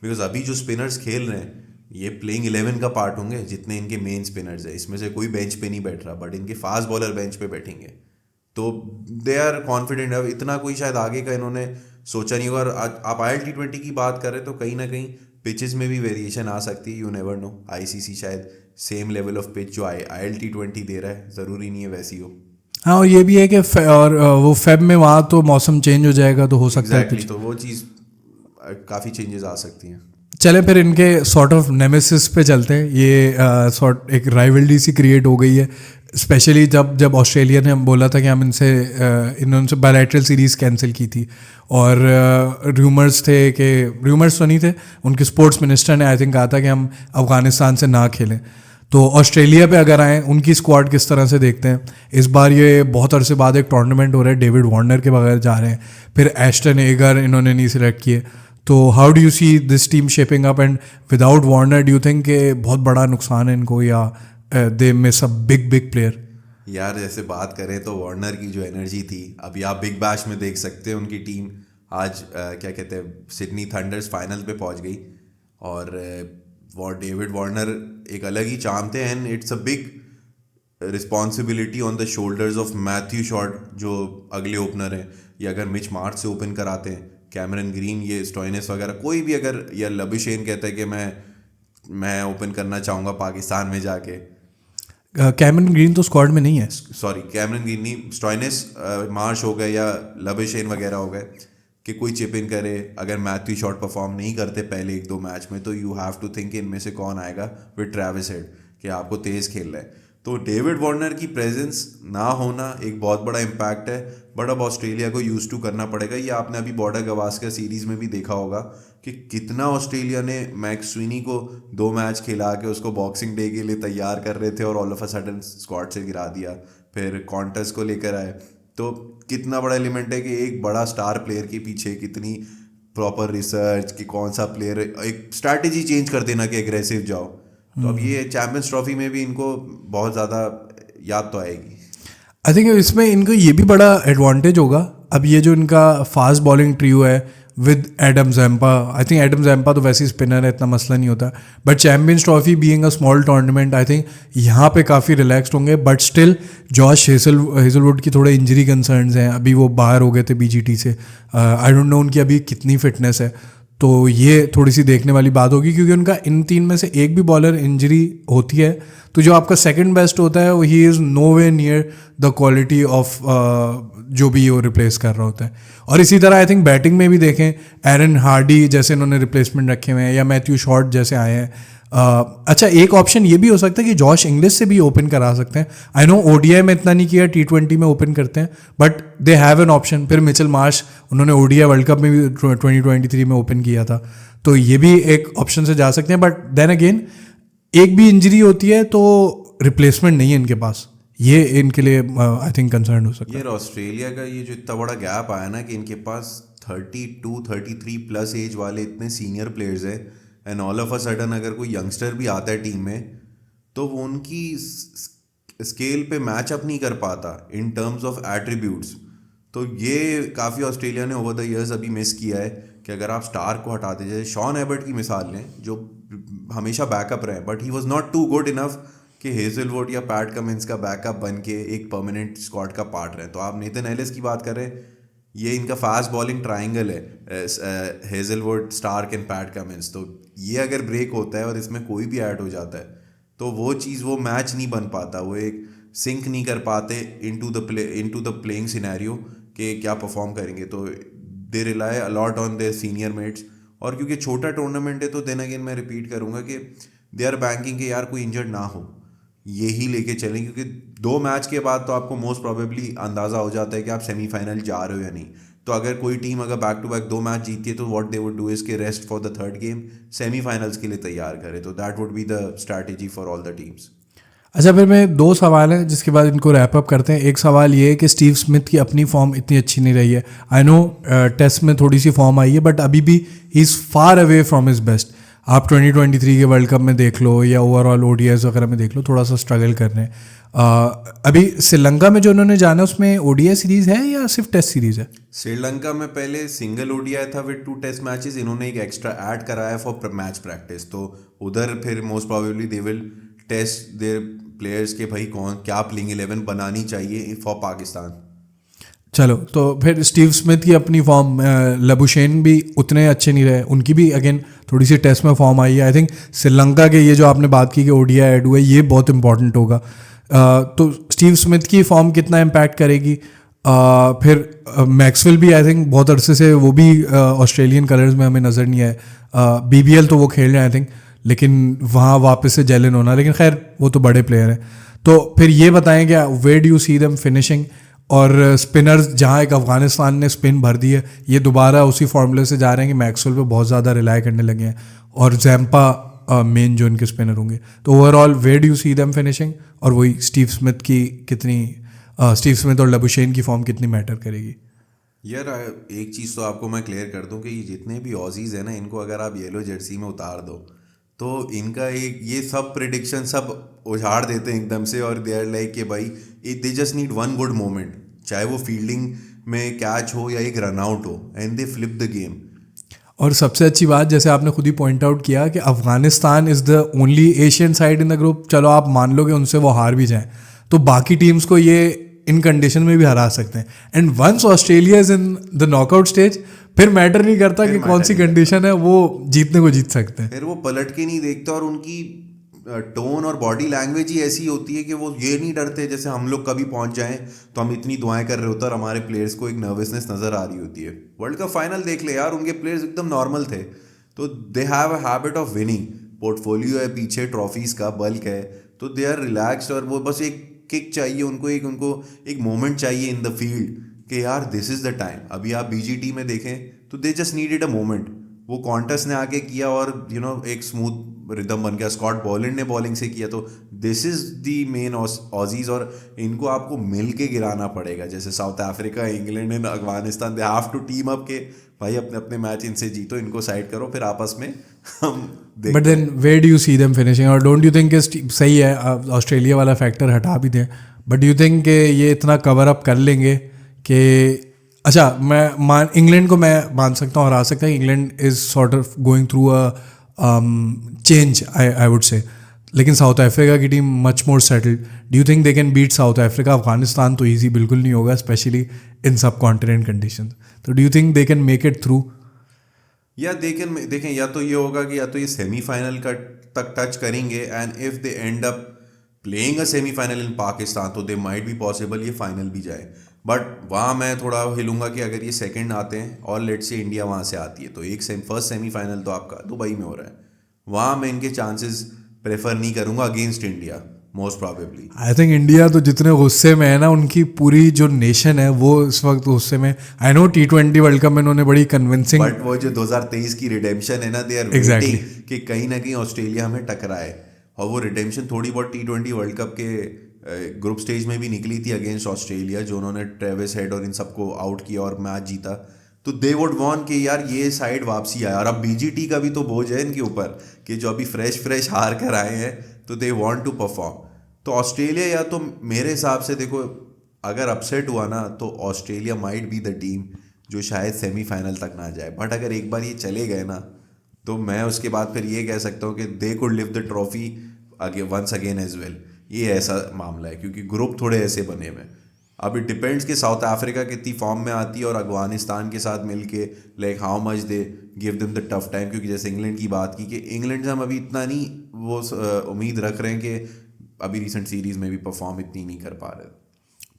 बिकॉज अभी जो स्पिनर्स खेल रहे हैं ये प्लेइंग 11 का पार्ट होंगे, जितने इनके मेन स्पिनर्स है, इसमें से कोई बेंच पे नहीं बैठ रहा, बट इनके फास्ट बॉलर बेंच पे बैठेंगे, तो दे आर कॉन्फिडेंट। अब इतना कोई शायद आगे का इन्होंने सोचा नहीं होगा। और आप IL T20 की बात करें तो कहीं ना कहीं पिचेस में भी वेरिएशन आ सकती है, यू नेवर नो। ICC शायद सेम लेवल ऑफ पिच जो IL T20 दे रहा है, ज़रूरी नहीं है वैसी हो। हाँ, और ये भी है कि और वो फेब में वहाँ तो मौसम चेंज हो जाएगा, तो हो सकता है तो वो चीज़ काफ़ी चेंजेस आ सकती हैं। चले फिर इनके सॉर्ट ऑफ नेमेसिस पे चलते हैं। ये सॉर्ट एक राइवलरी सी क्रिएट हो गई है, स्पेशली जब ऑस्ट्रेलिया ने हम बोला था कि हम इन्होंने बायलैटरल सीरीज़ कैंसिल की थी, और र्यूमर्स थे कि, र्यूमर्स तो नहीं थे, उनके स्पोर्ट्स मिनिस्टर ने आई थिंक कहा था कि हम अफ़गानिस्तान से ना खेलें। तो ऑस्ट्रेलिया पे अगर आएँ, उनकी स्क्वाड किस तरह से देखते हैं? इस बार ये बहुत अरसे बाद एक टूर्नामेंट हो रहा है, डेविड वार्नर के बगैर जा रहे हैं, फिर एस्टन एगर इन्होंने नहीं सिलेक्ट किए, तो how do you see this team shaping up? And without Warner do you think कि बहुत बड़ा नुकसान है इनको, या they miss a big player? यार जैसे बात करें तो वार्नर की जो एनर्जी थी, अभी आप बिग बैश में देख सकते हैं, उनकी टीम आज क्या कहते हैं, सिडनी थंडर्स फाइनल पे पहुंच गई, और डेविड वार्नर एक अलग ही चाम थे, and it's a big responsibility on the shoulders of Matthew short जो अगले ओपनर हैं, या अगर मिच मार्च से ओपन कराते हैं, कैमरन ग्रीन, ये स्टोइनिस वगैरह, कोई भी अगर, या लबिशेन कहता है कि मैं ओपन करना चाहूँगा पाकिस्तान में जाके। कैमरन ग्रीन तो स्क्वाड में नहीं है, सॉरी कैमरन ग्रीन नहीं, स्टोइनिस, मार्श हो गए या लबिशेन वगैरह हो गए, कि कोई चिप इन करे। अगर मैथ्यू शॉट परफॉर्म नहीं करते पहले 1-2 मैच में, तो यू हैव टू थिंक इनमें से कौन आएगा विद ट्रैविस हेड, कि आपको तेज़ खेल रहा है। तो डेविड वार्नर की प्रेजेंस ना होना एक बहुत बड़ा इम्पैक्ट है, बट अब ऑस्ट्रेलिया को यूज टू करना पड़ेगा। ये आपने अभी बॉर्डर गवास्कर सीरीज में भी देखा होगा कि कितना ऑस्ट्रेलिया ने मैक्स स्विनी को 2 मैच खिला के उसको बॉक्सिंग डे के लिए तैयार कर रहे थे और all of a sudden squad से गिरा दिया। फिर कॉन्टेस को लेकर आए, तो कितना बड़ा एलिमेंट है कि एक बड़ा स्टार प्लेयर के पीछे कितनी प्रॉपर रिसर्च कि कौन सा प्लेयर, एक स्ट्रैटेजी चेंज कर देना कि एग्रेसिव जाओ। तो अब ये चैंपियंस ट्रॉफी में भी इनको बहुत ज़्यादा याद तो आएगी। आई थिंक इसमें इनको ये भी बड़ा एडवांटेज होगा। अब ये जो इनका फास्ट बॉलिंग ट्रियो है with Adam Zampa, I think Adam Zampa तो वैसे ही स्पिनर है, इतना मसला नहीं होता, but Champions Trophy being a small tournament I think यहाँ पे काफ़ी रिलैक्स्ड होंगे। बट स्टिल जॉश हेजलवुड की थोड़े इंजरी कंसर्न्स हैं, अभी वो बाहर हो गए थे बीजीटी से। आई डोंट नो उनकी अभी कितनी फिटनेस है, तो ये थोड़ी सी देखने वाली बात होगी, क्योंकि उनका इन 3 में से एक भी बॉलर इंजरी होती है तो जो आपका सेकंड बेस्ट होता है he is no way near the quality of जो भी वो रिप्लेस कर रहा होता है। और इसी तरह आई थिंक बैटिंग में भी देखें, एरन हार्डी जैसे इन्होंने रिप्लेसमेंट रखे हुए हैं या मैथ्यू शॉर्ट जैसे आए हैं। अच्छा, एक ऑप्शन ये भी हो सकता है कि जॉश इंग्लिश से भी ओपन करा सकते हैं। आई नो ओडीआई में इतना नहीं किया, T20 में ओपन करते हैं, but they have an option. फिर मिचेल मार्श उन्होंने ओडीआई वर्ल्ड कप में भी 2023 में ओपन किया था, तो ये भी एक ऑप्शन से जा सकते हैं। बट देन अगेन एक भी इंजरी होती है तो रिप्लेसमेंट नहीं है इनके पास, ये इनके लिए आई थिंक कंसर्न हो सकता है। यार ऑस्ट्रेलिया का ये जो इतना बड़ा गैप आया ना कि इनके पास 32-33 प्लस एज वाले इतने सीनियर प्लेयर्स हैं, and all of a sudden अगर कोई यंगस्टर भी आता है टीम में तो वो उनकी स्केल पे मैच अप नहीं कर पाता इन टर्म्स ऑफ एट्रीब्यूट्स। तो ये काफ़ी ऑस्ट्रेलिया ने ओवर द इयर्स अभी मिस किया है कि अगर आप स्टार को हटाते, जैसे शॉन एबर्ट की मिसाल लें जो हमेशा बैकअप रहे, but he was not too good enough कि हेजलवुड या पैट कमिंस का बैकअप बन के एक परमानेंट स्क्वाड का पार्ट रहे। तो आप नेथन एलिस की बात करें, ये इनका फास्ट बॉलिंग ट्राइंगल है, Hazlewood, Starc and Pat Cummins. तो ये अगर ब्रेक होता है और इसमें कोई भी ऐड हो जाता है तो वो चीज़, वो मैच नहीं बन पाता, वो एक सिंक नहीं कर पाते इनटू द प्लेइंग सिनेरियो कि क्या परफॉर्म करेंगे। तो they rely a lot on their senior mates. और क्योंकि छोटा टूर्नामेंट है तो देन अगेन मैं रिपीट करूँगा कि दे आर बैंकिंग के यार कोई इंजर्ड ना हो, यही लेके चलें, क्योंकि 2 मैच के बाद तो आपको मोस्ट प्रोबेबली अंदाज़ा हो जाता है कि आप सेमीफाइनल जा रहे हो या नहीं। तो अगर कोई टीम अगर बैक टू बैक 2 मैच जीती है तो what they would do is के rest for the third game, semifinals के लिए तैयार करें। तो that would be the strategy for all the teams. अच्छा, फिर मैं 2 सवाल हैं जिसके बाद इनको रैप अप करते हैं। एक सवाल ये है कि स्टीव स्मिथ की अपनी फॉर्म इतनी अच्छी नहीं रही है। आई नो टेस्ट में थोड़ी सी फॉर्म आई है, बट अभी भी he is far away from his best. आप 2023 के वर्ल्ड कप में देख लो या ओवरऑल ओडीआईज वगैरह में देख लो, थोड़ा सा स्ट्रगल कर रहे हैं। अभी श्रीलंका में जो उन्होंने जाना उसमें ओडीआई सीरीज़ है या सिर्फ टेस्ट सीरीज़ है? श्रीलंका में पहले सिंगल ओडीआई था विद 2 टेस्ट मैचेस, इन्होंने एक एक्स्ट्रा ऐड कराया फॉर मैच प्रैक्टिस। तो उधर फिर most probably they will test their players के भाई कौन क्या प्लेइंग 11 बनानी चाहिए फॉर पाकिस्तान। चलो, तो फिर स्टीव स्मिथ की अपनी फॉर्म, लबुशेन भी उतने अच्छे नहीं रहे, उनकी भी अगेन थोड़ी सी टेस्ट में फॉर्म आई है। आई थिंक श्रीलंका के ये जो आपने बात की कि ओडीआई ऐड हुआ है, ये बहुत इंपॉर्टेंट होगा। तो स्टीव स्मिथ की फॉर्म कितना इम्पैक्ट करेगी? फिर मैक्सवेल भी आई थिंक बहुत अरसे से वो भी ऑस्ट्रेलियन कलर्स में हमें नज़र नहीं आए। BBL तो वो खेल रहे हैं आई थिंक, लेकिन वहाँ वापस से जेलन होना, लेकिन खैर वो तो बड़े प्लेयर हैं। तो फिर ये बताएं क्या where do you see them finishing? और स्पिनर्स जहाँ एक अफगानिस्तान ने स्पिन भर दी है, ये दोबारा उसी फॉर्मूले से जा रहे हैं कि मैक्सवेल पे बहुत ज़्यादा रिलाई करने लगे हैं और जैम्पा मेन जो इनके स्पिनर होंगे। तो overall where do you see them finishing? और वही स्टीव स्मिथ की कितनी, स्टीव स्मिथ और लबुशेन की फॉर्म कितनी मैटर करेगी? यार एक चीज़ तो आपको मैं क्लियर कर दूं कि ये जितने भी ऑजीज हैं ना, इनको अगर आप येलो जर्सी में उतार दो तो इनका एक ये सब प्रिडिक्शन सब उछाड़ देते हैं एकदम से, और दे आर लाइक कि भाई they just need 1 good moment, चाहे वो फील्डिंग में कैच हो या एक रन आउट हो, and they flip the game. और सबसे अच्छी बात, जैसे आपने खुद ही पॉइंट आउट किया कि Afghanistan is the only Asian side in the group. चलो आप मान लो कि उनसे वो हार भी जाएं तो बाकी टीम्स को ये इन कंडीशन में भी हरा सकते हैं। And once Australia is in the knockout stage, फिर मैटर नहीं करता कि कौन सी कंडीशन है, वो जीतने को जीत सकते हैं। फिर वो पलट के नहीं देखते, और उनकी टोन और बॉडी लैंग्वेज ही ऐसी होती है कि वो ये नहीं डरते जैसे हम लोग कभी पहुंच जाएं तो हम इतनी दुआएं कर रहे होते हैं और हमारे प्लेयर्स को एक नर्वसनेस नज़र आ रही होती है। वर्ल्ड कप फाइनल देख ले यार, उनके प्लेयर्स एकदम नॉर्मल थे। तो they have a habit of winning, portfolio है पीछे, ट्रॉफीज़ का बल्क है, तो तो दे आर रिलैक्स्ड और वो बस एक किक चाहिए उनको एक मोमेंट चाहिए इन द फील्ड कि यार दिस इज द टाइम। अभी आप बीजीटी में देखें तो they just needed a moment. वो कॉन्टस ने आके किया और एक स्मूथ रिदम बन गया। स्कॉट बॉलैंड ने बॉलिंग से किया। तो this is the main Aussies और इनको आपको मिल के गिराना पड़ेगा। जैसे South Africa, England and Afghanistan, they have to team up के भाई अपने अपने मैच इनसे जीतो, इनको साइड करो, फिर आपस में हम but then where do you see them finishing? और डोंट यू थिंक सही है ऑस्ट्रेलिया वाला फैक्टर हटा भी दें, बट डू यू थिंक कि ये इतना कवर अप कर लेंगे कि अच्छा इंग्लैंड को मैं मान सकता हूँ हरा सकता है। England is sort of going through a change I would say, लेकिन साउथ अफ्रीका की team much more settled. Do you think they can beat South Africa? Afghanistan तो ईजी बिल्कुल नहीं होगा, specially in subcontinent condition. तो do you think they can make it through? या देखें या तो ये होगा कि या तो ये सेमीफाइनल का तक टच करेंगे and if they end up playing a semifinal in Pakistan तो दे माइट बी पॉसिबल ये फाइनल भी जाए। बट वहाँ मैं थोड़ा हिलूंगा कि अगर ये सेकंड आते हैं और लेट्स से इंडिया वहाँ से आती है तो फर्स्ट सेमीफाइनल तो आपका दुबई में हो रहा है, वहाँ मैं इनके चांसेस प्रेफर नहीं करूँगा against India most probably. I think India तो जितने गुस्से में है ना, उनकी पूरी जो नेशन है वो इस वक्त गुस्से में। I know T20 World Cup में उन्होंने बड़ी कन्विंसिंग, बट वो जो 2023 की रिडेम्पशन है ना, दे आर Exactly. वेटिंग कि कहीं ना कहीं ऑस्ट्रेलिया हमें टकराए। और वो रिडेम्पशन थोड़ी बहुत T20 वर्ल्ड कप के ग्रुप स्टेज में भी निकली थी अगेंस्ट ऑस्ट्रेलिया, जो उन्होंने ट्रेविस हेड और इन सबको आउट किया और मैच जीता। तो दे वुड वांट कि यार ये साइड वापसी आए। और अब बीजीटी का भी तो बोझ है इनके ऊपर कि जो अभी फ्रेश हार कर आए हैं, तो दे वांट टू परफॉर्म। तो ऑस्ट्रेलिया या तो मेरे हिसाब से देखो अगर अपसेट हुआ ना तो Australia might be the team जो शायद सेमीफाइनल तक ना जाए। बट अगर एक बार ये चले गए ना तो मैं उसके बाद फिर ये कह सकता हूँ कि दे कुड लिव the trophy once again as well. ये ऐसा मामला है क्योंकि ग्रुप थोड़े ऐसे बने हुए। अब इट डिपेंड्स कि साउथ अफ्रीका कितनी फॉर्म में आती है और अफगानिस्तान के साथ मिलके like how much they give them the tough time. क्योंकि जैसे इंग्लैंड की बात की कि इंग्लैंड से हम अभी इतना नहीं वो उम्मीद रख रहे हैं कि अभी रिसेंट सीरीज में भी परफॉर्म इतनी नहीं कर पा रहे।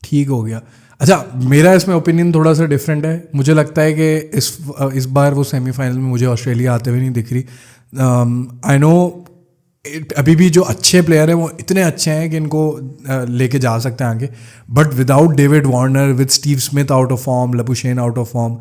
ठीक हो गया। अच्छा, मेरा इसमें ओपिनियन थोड़ा सा डिफरेंट है। मुझे लगता है कि इस बार वो सेमीफाइनल में मुझे ऑस्ट्रेलिया आते हुए नहीं दिख रही। आई नो अभी भी जो अच्छे प्लेयर हैं वो इतने अच्छे हैं कि इनको लेके जा सकते हैं आगे, but without David Warner, with Steve Smith out of form, Labuschagne out of form,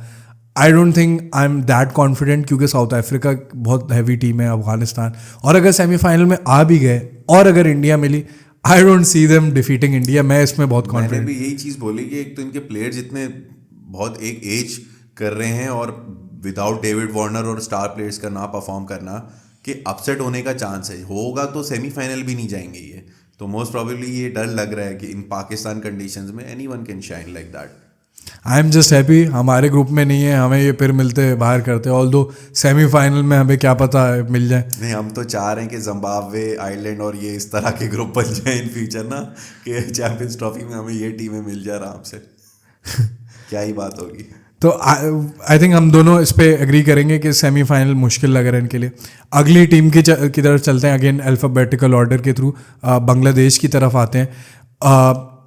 I don't think I am that confident. क्योंकि साउथ अफ्रीका बहुत हैवी टीम है, अफगानिस्तान, और अगर सेमीफाइनल में आ भी गए और अगर इंडिया मिली, I don't see them defeating India. मैं इसमें बहुत कॉन्फिडेंट। मैंने भी यही चीज़ बोली कि एक तो इनके प्लेयर्स इतने बहुत एक एज कर रहे हैं और विदाउट डेविड वार्नर और स्टार प्लेयर्स का ना परफॉर्म करना कि अपसेट होने का चांस है। होगा तो सेमीफाइनल भी नहीं जाएंगे ये। तो मोस्ट प्रोबेबली ये डर लग रहा है कि इन पाकिस्तान कंडीशंस में anyone can shine like that. I am just happy हमारे ग्रुप में नहीं है, हमें ये फिर मिलते बाहर करते। ऑल्दो सेमीफाइनल में हमें क्या पता मिल जाए। नहीं, हम तो चाह रहे हैं कि जिम्बाब्वे, आयरलैंड और ये इस तरह के ग्रुप बन जाए इन फ्यूचर ना, कि चैंपियंस ट्रॉफी में हमें ये टीमें मिल जाए आराम से। क्या ही बात होगी। तो आई थिंक हम दोनों इस पे एग्री करेंगे कि सेमीफाइनल मुश्किल लग रहा है इनके लिए। अगली टीम की तरफ चलते हैं, अगेन अल्फ़ाबेटिकल ऑर्डर के थ्रू बांग्लादेश की तरफ आते हैं।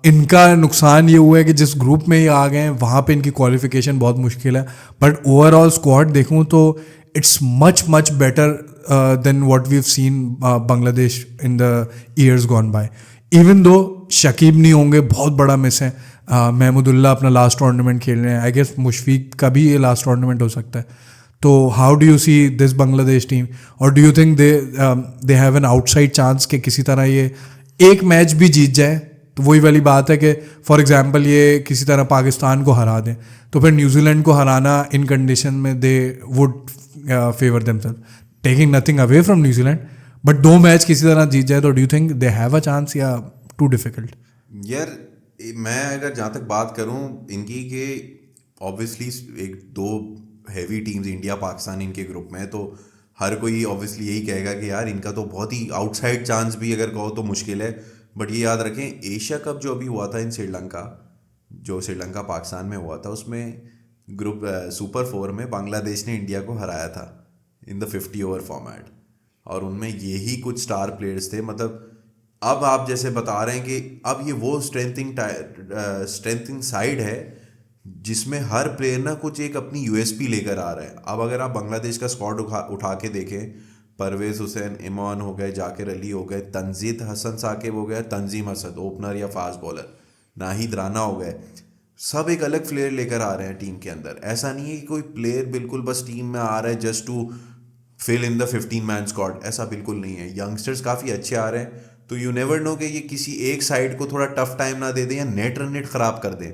इनका नुकसान ये हुआ है कि जिस ग्रुप में ये आ गए हैं वहाँ पे इनकी क्वालिफिकेशन बहुत मुश्किल है, बट ओवरऑल स्क्वाड देखूँ तो it's much better than what we have seen Bangladesh in the years gone by. Even though Shakib नहीं होंगे, बहुत बड़ा मिस है। महमूदुल्लाह अपना लास्ट टूर्नामेंट खेल रहे हैं, आई गेस मुशफीक का भी ये लास्ट टूर्नामेंट हो सकता है। तो how do you see this Bangladesh team, और do you think they have an outside chance कि किसी तरह ये एक मैच भी जीत जाए? तो वही वाली बात है कि फॉर एग्जांपल ये किसी तरह पाकिस्तान को हरा दें तो फिर न्यूजीलैंड को हराना इन कंडीशन में they would favour themselves, taking nothing away from New Zealand, but दो मैच किसी तरह जीत जाए तो do you think they have a chance या टू डिफिकल्ट? यार मैं अगर जहाँ तक बात करूँ इनकी कि ऑब्वियसली एक दो हैवी टीम्स इंडिया पाकिस्तान इनके ग्रुप में है, तो हर कोई ऑब्वियसली यही कहेगा कि यार इनका तो बहुत ही आउटसाइड चांस भी अगर कहो तो मुश्किल है। बट ये याद रखें एशिया कप जो अभी हुआ था इन श्रीलंका, जो श्रीलंका पाकिस्तान में हुआ था, उसमें ग्रुप सुपर 4 में बांग्लादेश ने इंडिया को हराया था इन द 50 ओवर फॉर्मेट, और उनमें यही कुछ स्टार प्लेयर्स थे। मतलब अब आप जैसे बता रहे हैं कि अब ये वो स्ट्रेंथिंग साइड है जिसमें हर प्लेयर ना कुछ एक अपनी यूएसपी लेकर आ रहा है। अब अगर आप बांग्लादेश का स्क्वाड उठा के देखें परवेज हुसैन, इमान हो गए, जाकिर अली हो गए, तंजीद हसन साकिब हो गया, तंजीम असद ओपनर या फास्ट बॉलर, नाहिद राना हो गए, सब एक अलग प्लेयर लेकर आ रहे हैं टीम के अंदर। ऐसा नहीं है कि कोई प्लेयर बिल्कुल बस टीम में आ रहा है just to fill in the 15 man squad, ऐसा बिल्कुल नहीं है। यंगस्टर्स काफ़ी अच्छे आ रहे हैं, तो यू नेवर नो कि ये किसी एक साइड को थोड़ा टफ टाइम ना दे दें या नेट रन रेट ख़राब कर दें।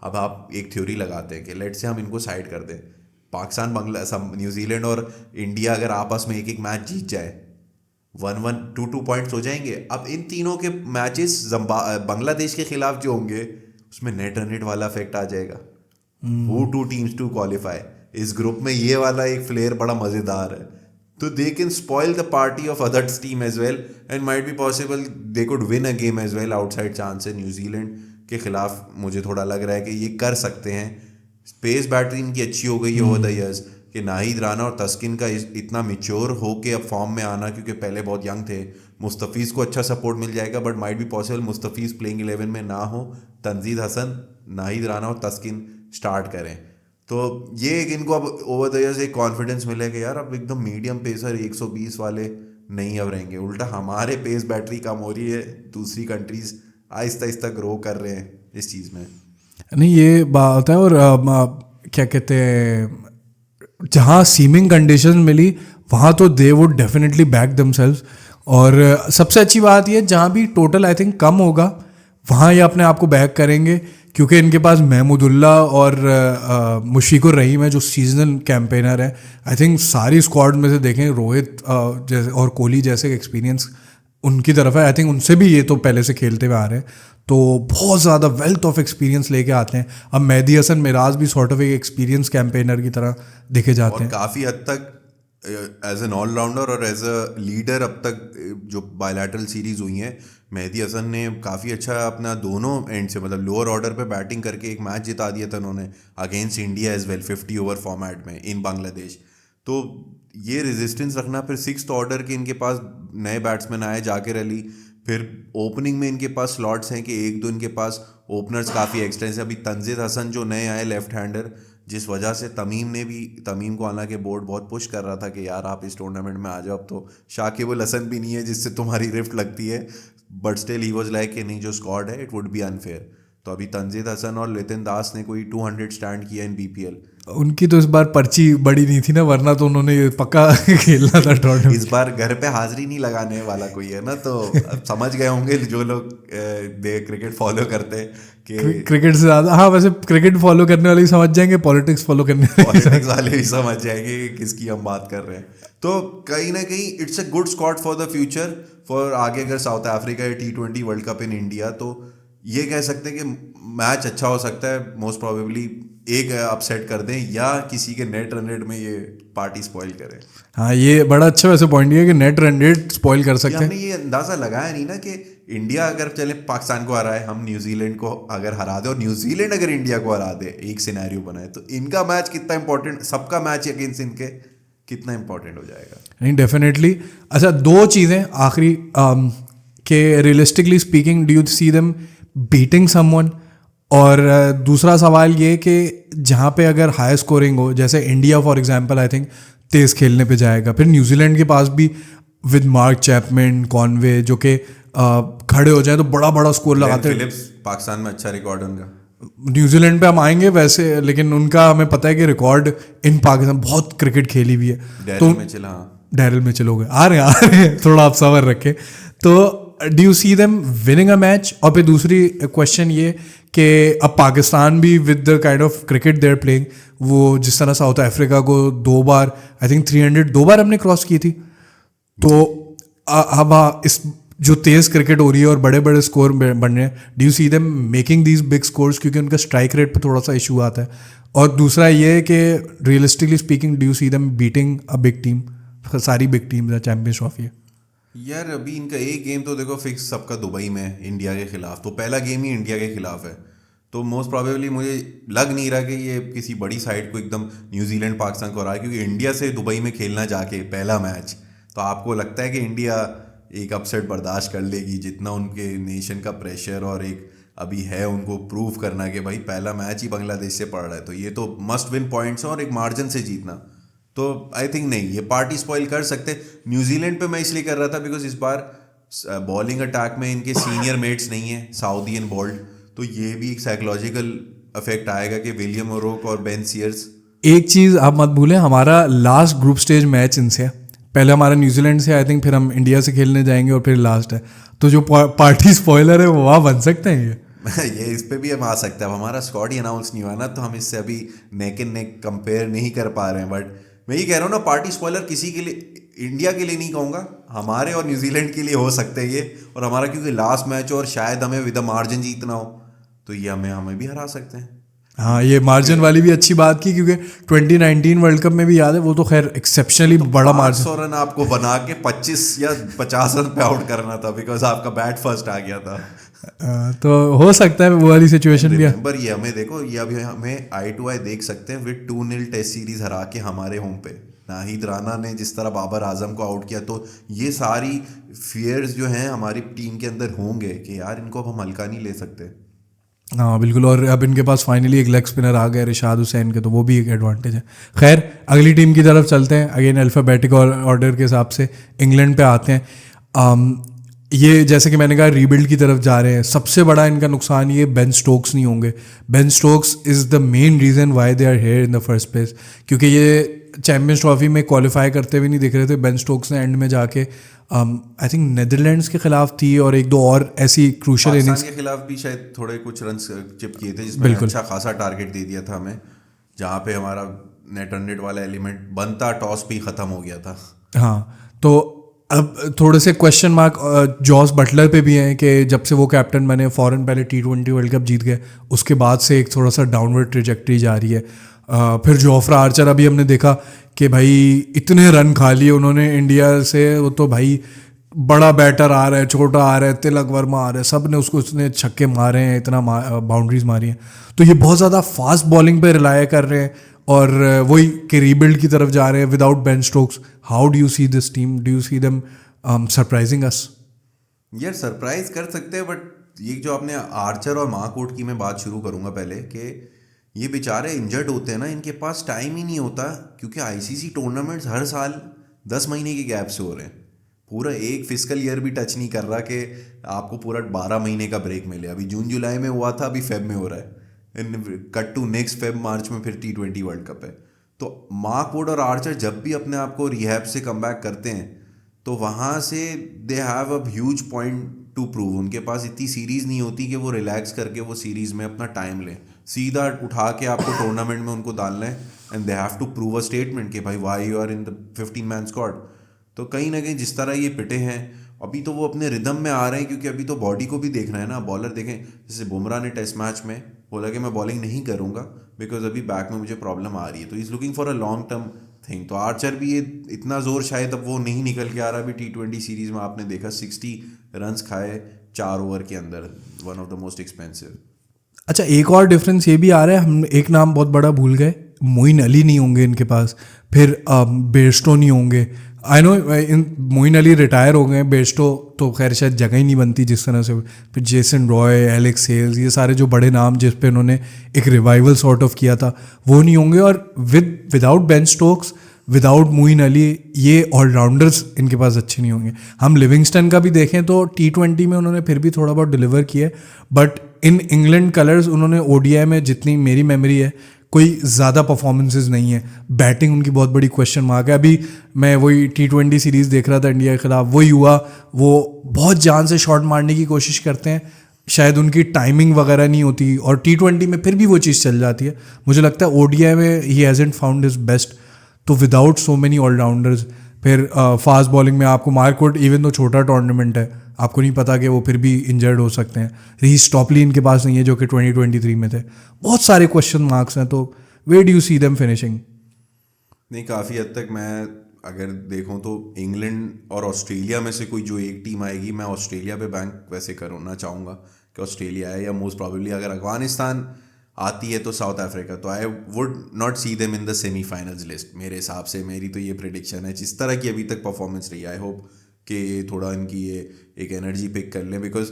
अब आप एक थ्योरी लगाते हैं कि लेट से हम इनको साइड कर दें, पाकिस्तान न्यूजीलैंड और इंडिया अगर आपस में एक एक मैच जीत जाए, 1-1 2-2 पॉइंट्स हो जाएंगे। अब इन तीनों के मैचेस बांग्लादेश के खिलाफ जो होंगे उसमें नेट रन रेट वाला इफेक्ट आ जाएगा। Who two teams to qualify, इस ग्रुप में ये वाला एक फ्लेयर बड़ा मज़ेदार है, तो they can spoil the party of others team as well and might be possible they could win a game as well. Outside chance है न्यूजीलैंड के खिलाफ, मुझे थोड़ा लग रहा है कि ये कर सकते हैं। स्पेस बैटरी इनकी अच्छी हो गई है ओवर द ईयर्स, कि नाहिद राना और तस्किन का इतना मिच्योर हो के अब फॉर्म में आना, क्योंकि पहले बहुत यंग थे। मुस्तफ़ीज़ को अच्छा सपोर्ट मिल जाएगा, but might be possible Mustafiz playing 11 में ना हो, तंजीद हसन, नाहिद राना और तस्किन स्टार्ट करें। तो ये एक इनको अब ओवर द ईयर्स एक कॉन्फिडेंस मिलेगा यार अब एकदम मीडियम पेसर 120 वाले नहीं अब रहेंगे, उल्टा हमारे पेस बैटरी कम हो रही है, दूसरी कंट्रीज आहिस्ता आहिस्ता ग्रो कर रहे हैं इस चीज़ में। नहीं ये बात है। और क्या कहते हैं, जहाँ सीमिंग कंडीशन मिली वहाँ तो they would definitely back themselves. और सबसे अच्छी बात ये, जहाँ भी टोटल आई थिंक कम होगा वहाँ ये अपने आप को बैक करेंगे, क्योंकि इनके पास महमूदुल्ला और मुशीकुर रहीम है जो सीजनल कैंपेनर है। आई थिंक सारी स्क्वाड में से देखें, रोहित जैसे और कोहली जैसे एक्सपीरियंस उनकी तरफ है। आई थिंक उनसे भी ये तो पहले से खेलते हुए आ रहे हैं, तो बहुत ज़्यादा वेल्थ ऑफ एक्सपीरियंस लेके आते हैं। अब मेहदी हसन मिराज भी सॉर्ट ऑफ एक एक्सपीरियंस कैंपेनर की तरह देखे जाते हैं, और काफ़ी हद तक एज एन ऑलराउंडर और एज अ लीडर अब तक जो बायलैटरल सीरीज हुई हैं, मेहदी हसन ने काफ़ी अच्छा अपना दोनों एंड से, मतलब लोअर ऑर्डर पे बैटिंग करके एक मैच जिता दिया था उन्होंने against India as well 50 over format में इन बांग्लादेश। तो ये रेजिस्टेंस रखना, फिर सिक्स्थ ऑर्डर के इनके पास नए बैट्समैन आए, जाकिर अली, फिर ओपनिंग में इनके पास स्लॉट्स हैं कि एक दो इनके पास ओपनर्स काफ़ी एक्सटेंस है। अभी तंजीद हसन जो नए आए लेफ्ट हैंडर, जिस वजह से तमीम को हालांकि बोर्ड बहुत पुश कर रहा था कि यार आप इस टूर्नामेंट में आ जाओ, अब तो शाकिबुल हसन भी नहीं है जिससे तुम्हारी रिफ्ट लगती है, but still he was like कि नहीं, जो स्क्वाड है इट वुड बी अनफेयर। तो अभी तंजीद हसन और लितिन दास ने कोई 200 स्टैंड किया इन बीपीएल। उनकी तो इस बार पर्ची बड़ी नहीं थी ना, वरना तो उन्होंने पक्का खेलना था टूर्नामेंट। इस बार घर पे हाजिरी नहीं लगाने वाला कोई है ना, तो अब समझ गए होंगे जो लोग क्रिकेट फॉलो करते हैं कि क्रिकेट से ज़्यादा, हाँ वैसे क्रिकेट फॉलो करने वाले भी समझ जाएंगे, पॉलिटिक्स फॉलो करने पॉलिटिक्स वाले भी समझ जाएंगे कि किसकी हम बात कर रहे हैं। तो कहीं ना कहीं it's a good squad for the future, for आगे अगर साउथ अफ्रीका या T20 World cup in India, तो ये कह सकते हैं कि मैच अच्छा हो सकता है। मोस्ट प्रोबेबली एक अपसेट कर दें या किसी के नेट रन रेट में ये पार्टी स्पॉइल करें। हाँ ये बड़ा अच्छा वैसे पॉइंट है कि नेट रन रेट स्पॉइल कर सकते हैं। हमने ये अंदाजा लगाया नहीं ना कि इंडिया अगर चले पाकिस्तान को हराए, हम न्यूजीलैंड को अगर हरा दे और न्यूजीलैंड अगर इंडिया को हरा दे, एक सिनेरियो बनाए, तो इनका मैच कितना इंपॉर्टेंट, सबका मैच अगेंस्ट इनके कितना इंपॉर्टेंट हो जाएगा। नहीं डेफिनेटली। अच्छा दो चीज़ें आखिरी, के realistically speaking do you see them beating someone, और दूसरा सवाल ये कि जहाँ पे अगर हाई स्कोरिंग हो, जैसे India for example I think तेज़ खेलने पे जाएगा, फिर न्यूजीलैंड के पास भी विद मार्क चैपमैन, कॉनवे जो कि खड़े हो जाए तो बड़ा बड़ा स्कोर लगाते हैं। फिलिप्स पाकिस्तान में अच्छा रिकॉर्ड उनका, न्यूजीलैंड पे हम आएंगे वैसे, लेकिन उनका हमें पता है कि रिकॉर्ड इन पाकिस्तान बहुत क्रिकेट खेली हुई है। तो डैरिल में चलोगे आ रहे हैं थोड़ा आप सबर रखें। तो do you see them winning a match? और फिर दूसरी क्वेश्चन ये कि अब पाकिस्तान भी with the kind of cricket they're playing, वो जिस तरह साउथ अफ्रीका को 2 बार आई थिंक 300 2 बार हमने क्रॉस की थी, तो अब इस जो तेज़ क्रिकेट हो रही है और बड़े बड़े स्कोर बन रहे हैं, do you see them making these big scores? क्योंकि उनका स्ट्राइक रेट पे थोड़ा सा इशू आता है। और दूसरा ये है कि realistically speaking do you see them beating a big team? सारी बिग टीम्स है चैंपियंस ट्रॉफी है यार। अभी इनका एक गेम तो देखो फिक्स सबका दुबई में इंडिया के खिलाफ, तो पहला गेम ही इंडिया के खिलाफ है, तो मोस्ट प्रोबेबली मुझे लग नहीं रहा कि ये किसी बड़ी साइड को एकदम न्यूजीलैंड पाकिस्तान को हरा, क्योंकि इंडिया से दुबई में खेलना जाके पहला मैच, तो आपको लगता है कि इंडिया एक अपसेट बर्दाश्त कर लेगी, जितना उनके नेशन का प्रेशर और एक अभी है उनको प्रूव करना कि भाई पहला मैच ही बांग्लादेश से पड़ रहा है, तो ये तो मस्ट विन पॉइंट्स और एक मार्जिन से जीतना। तो आई थिंक नहीं, ये पार्टी स्पॉइल कर सकते। न्यूजीलैंड पे मैं इसलिए कर रहा था बिकॉज इस बार बॉलिंग अटैक में इनके सीनियर मेट्स नहीं है, साउदी एंड बोल्ट, तो ये भी एक साइकोलॉजिकल इफेक्ट आएगा कि विलियम ओरोक और बेन सीयर्स। एक चीज़ आप मत भूलें, हमारा लास्ट ग्रुप स्टेज मैच इनसे है। पहले हमारा न्यूजीलैंड से, आई थिंक, फिर हम इंडिया से खेलने जाएंगे और फिर लास्ट है। तो जो पार्टी स्पॉइलर है वो वहाँ बन सकते हैं ये इस पे भी हम आ सकते हैं। अब हमारा स्क्वाड ही अनाउंस नहीं हुआ ना, तो हम इससे अभी नेक एंड नेक कंपेयर नहीं कर पा रहे हैं। बट मैं ये कह रहा हूँ ना, पार्टी स्पॉइलर किसी के लिए, इंडिया के लिए नहीं कहूँगा, हमारे और न्यूजीलैंड के लिए हो सकते हैं ये। और हमारा क्योंकि लास्ट मैच और शायद हमें विद मार्जिन जीतना हो, तो ये हमें भी हरा सकते हैं। हाँ, ये मार्जिन वाली भी अच्छी बात की, क्योंकि 2019 वर्ल्ड कप में भी याद है, वो तो खैर एक्सेप्शनली तो बड़ा मार्जिन। 500 रन आपको बना के 25 या 50 रन पे आउट करना था बिकॉज आपका बैट फर्स्ट आ गया था। तो हो सकता है वो वाली सिचुएशन भी है। रिमेंबर, ये हमें देखो, ये अभी हमें आई टू आई देख सकते हैं विद 2-0 टेस्ट सीरीज हरा के हमारे होम पे। नाहिद राना ने जिस तरह बाबर आजम को आउट किया, तो ये सारी फियर्स जो हैं हमारी टीम के अंदर होंगे कि यार इनको अब हम हल्का नहीं ले सकते। हाँ बिल्कुल, और अब इनके पास फाइनली एक लेग स्पिनर आ गया रिशाद हुसैन के, तो वो भी एक एडवांटेज है। खैर, अगली टीम की तरफ चलते हैं। अगेन अल्फ़ाबेटिक ऑर्डर के हिसाब से इंग्लैंड पे आते हैं। ये जैसे कि मैंने कहा, रीबिल्ड की तरफ जा रहे हैं। सबसे बड़ा इनका नुकसान ये बेन स्टोक्स नहीं होंगे। Ben Stokes is the main reason why they are here in the first place, क्योंकि ये चैम्पियंस ट्रॉफी में क्वालिफाई करते हुए नहीं दिख रहे थे। बेन स्टोक्स ने एंड में जाके आई थिंक नेदरलैंड्स के खिलाफ थी और एक दो और ऐसी क्रूशल इनिंग्स के खिलाफ भी शायद थोड़े कुछ रन चिप किए थे, जिसमें अच्छा खासा टारगेट दे दिया था हमें, जहाँ पे हमारा नेट रन रेट वाला एलिमेंट बनता, टॉस भी खत्म हो गया था। हाँ, तो अब थोड़े से क्वेश्चन मार्क जॉस बटलर पे भी हैं कि जब से वो कैप्टन बने, फॉरन पहले T20 वर्ल्ड कप जीत गए, उसके बाद से एक थोड़ा सा डाउनवर्ड ट्रेजेक्ट्री जा रही है। फिर जोफ्रा आर्चर अभी हमने देखा कि भाई इतने रन खा लिए उन्होंने इंडिया से। वो तो भाई बड़ा बैटर आ रहा है, छोटा आ रहा है, तिलक वर्मा आ रहा है, सब ने उसने छक्के मारे हैं, इतना बाउंड्रीज मारी हैं। तो ये बहुत ज़्यादा फास्ट बॉलिंग पे रिलाय कर रहे हैं और वही कि रीबिल्ड की तरफ जा रहे हैं without Ben Stokes. How do you see this team? Do you see them surprising us? यार सरप्राइज कर सकते हैं, बट ये जो आपने आर्चर और मार्कवुड की मैं बात शुरू करूंगा पहले, कि ये बेचारे इंजर्ड होते हैं ना, इनके पास टाइम ही नहीं होता, क्योंकि आईसीसी टूर्नामेंट्स हर साल 10 महीने के गैप से हो रहे हैं। पूरा एक फिजिकल ईयर भी टच नहीं कर रहा कि आपको पूरा 12 महीने का ब्रेक मिले। अभी जून जुलाई में हुआ था, अभी फेब में हो रहा है, cut to next Feb March में फिर T20 वर्ल्ड कप है। तो मार्कवुड और आर्चर जब भी अपने आप को रिहैब से कम बैक करते हैं, तो वहाँ से दे have a huge point two prove. उनके पास इतनी सीरीज़ नहीं होती कि वो रिलैक्स करके वो सीरीज़ में अपना टाइम लें, सीधा उठा के आपको टूर्नामेंट में उनको डालना है, and they have to prove a statement कि भाई why you are in the 15 man squad. तो कहीं ना कहीं जिस तरह ये पिटे हैं, अभी तो वो अपने रिदम में आ रहे हैं, क्योंकि अभी तो बॉडी को भी देखना है ना। बॉलर देखें, जैसे बुमराह ने टेस्ट मैच में बोला कि मैं बॉलिंग नहीं करूंगा बिकॉज अभी बैक में मुझे प्रॉब्लम आ रही है, तो is looking for a long term thing. तो आर्चर भी ये इतना जोर शायद अब वो नहीं निकल के आ रहा। अभी T20 सीरीज में आपने देखा 60 रन्स खाए 4 ओवर के अंदर, one of the most expensive. अच्छा, एक और डिफरेंस ये भी आ रहा है, हम एक नाम बहुत बड़ा भूल गए, मोइन अली नहीं होंगे इनके पास, फिर बेयरस्टो नहीं होंगे। I know Moeen Ali retire हो गए, बेयरस्टो तो खैर शायद जगह ही नहीं बनती जिस तरह से। फिर जेसन रॉय, एलेक्स हेल्स, ये सारे जो बड़े नाम जिस पे उन्होंने एक रिवाइवल सॉर्ट ऑफ किया था, वो नहीं होंगे। और without Ben Stokes, without Moeen Ali, ये ऑलराउंडर्स इनके पास अच्छे नहीं होंगे। हम लिविंगस्टन का भी देखें तो T20 में उन्होंने फिर भी थोड़ा बहुत डिलीवर किया, बट इन इंग्लैंड कलर्स उन्होंने ODI में, जितनी मेरी मेमोरी है, कोई ज़्यादा परफॉर्मेंसेज नहीं है। बैटिंग उनकी बहुत बड़ी क्वेश्चन मार्क है। अभी मैं वही T20 सीरीज़ देख रहा था इंडिया के खिलाफ, वही हुआ, वो बहुत जान से शॉट मारने की कोशिश करते हैं, शायद उनकी टाइमिंग वगैरह नहीं होती, और T20 में फिर भी वो चीज़ चल जाती है। मुझे लगता है ODI में ही हैज़ंट फाउंड हिज बेस्ट। तो विदाउट सो मेनी ऑलराउंडर्स, फिर फास्ट बॉलिंग में आपको मार्कवुड, इवन तो छोटा टूर्नामेंट है, आपको नहीं पता कि वो फिर भी इंजर्ड हो सकते हैं। रीस स्टॉपली इनके पास नहीं है जो कि 2023 में थे। बहुत सारे क्वेश्चन मार्क्स हैं। तो where do you see them finishing? नहीं, काफ़ी हद तक मैं अगर देखूं तो इंग्लैंड और ऑस्ट्रेलिया में से कोई जो एक टीम आएगी, मैं ऑस्ट्रेलिया पे बैंक वैसे करना चाहूँगा कि ऑस्ट्रेलिया है, या मोस्ट प्रॉबेबली अगर अफगानिस्तान आती है तो साउथ अफ्रीका। तो I would not see them in the semifinals list मेरे हिसाब से। मेरी तो ये प्रेडिक्शन है, जिस तरह की अभी तक परफॉर्मेंस रही है। आई होप कि थोड़ा इनकी ये एक एनर्जी पिक कर लें, बिकॉज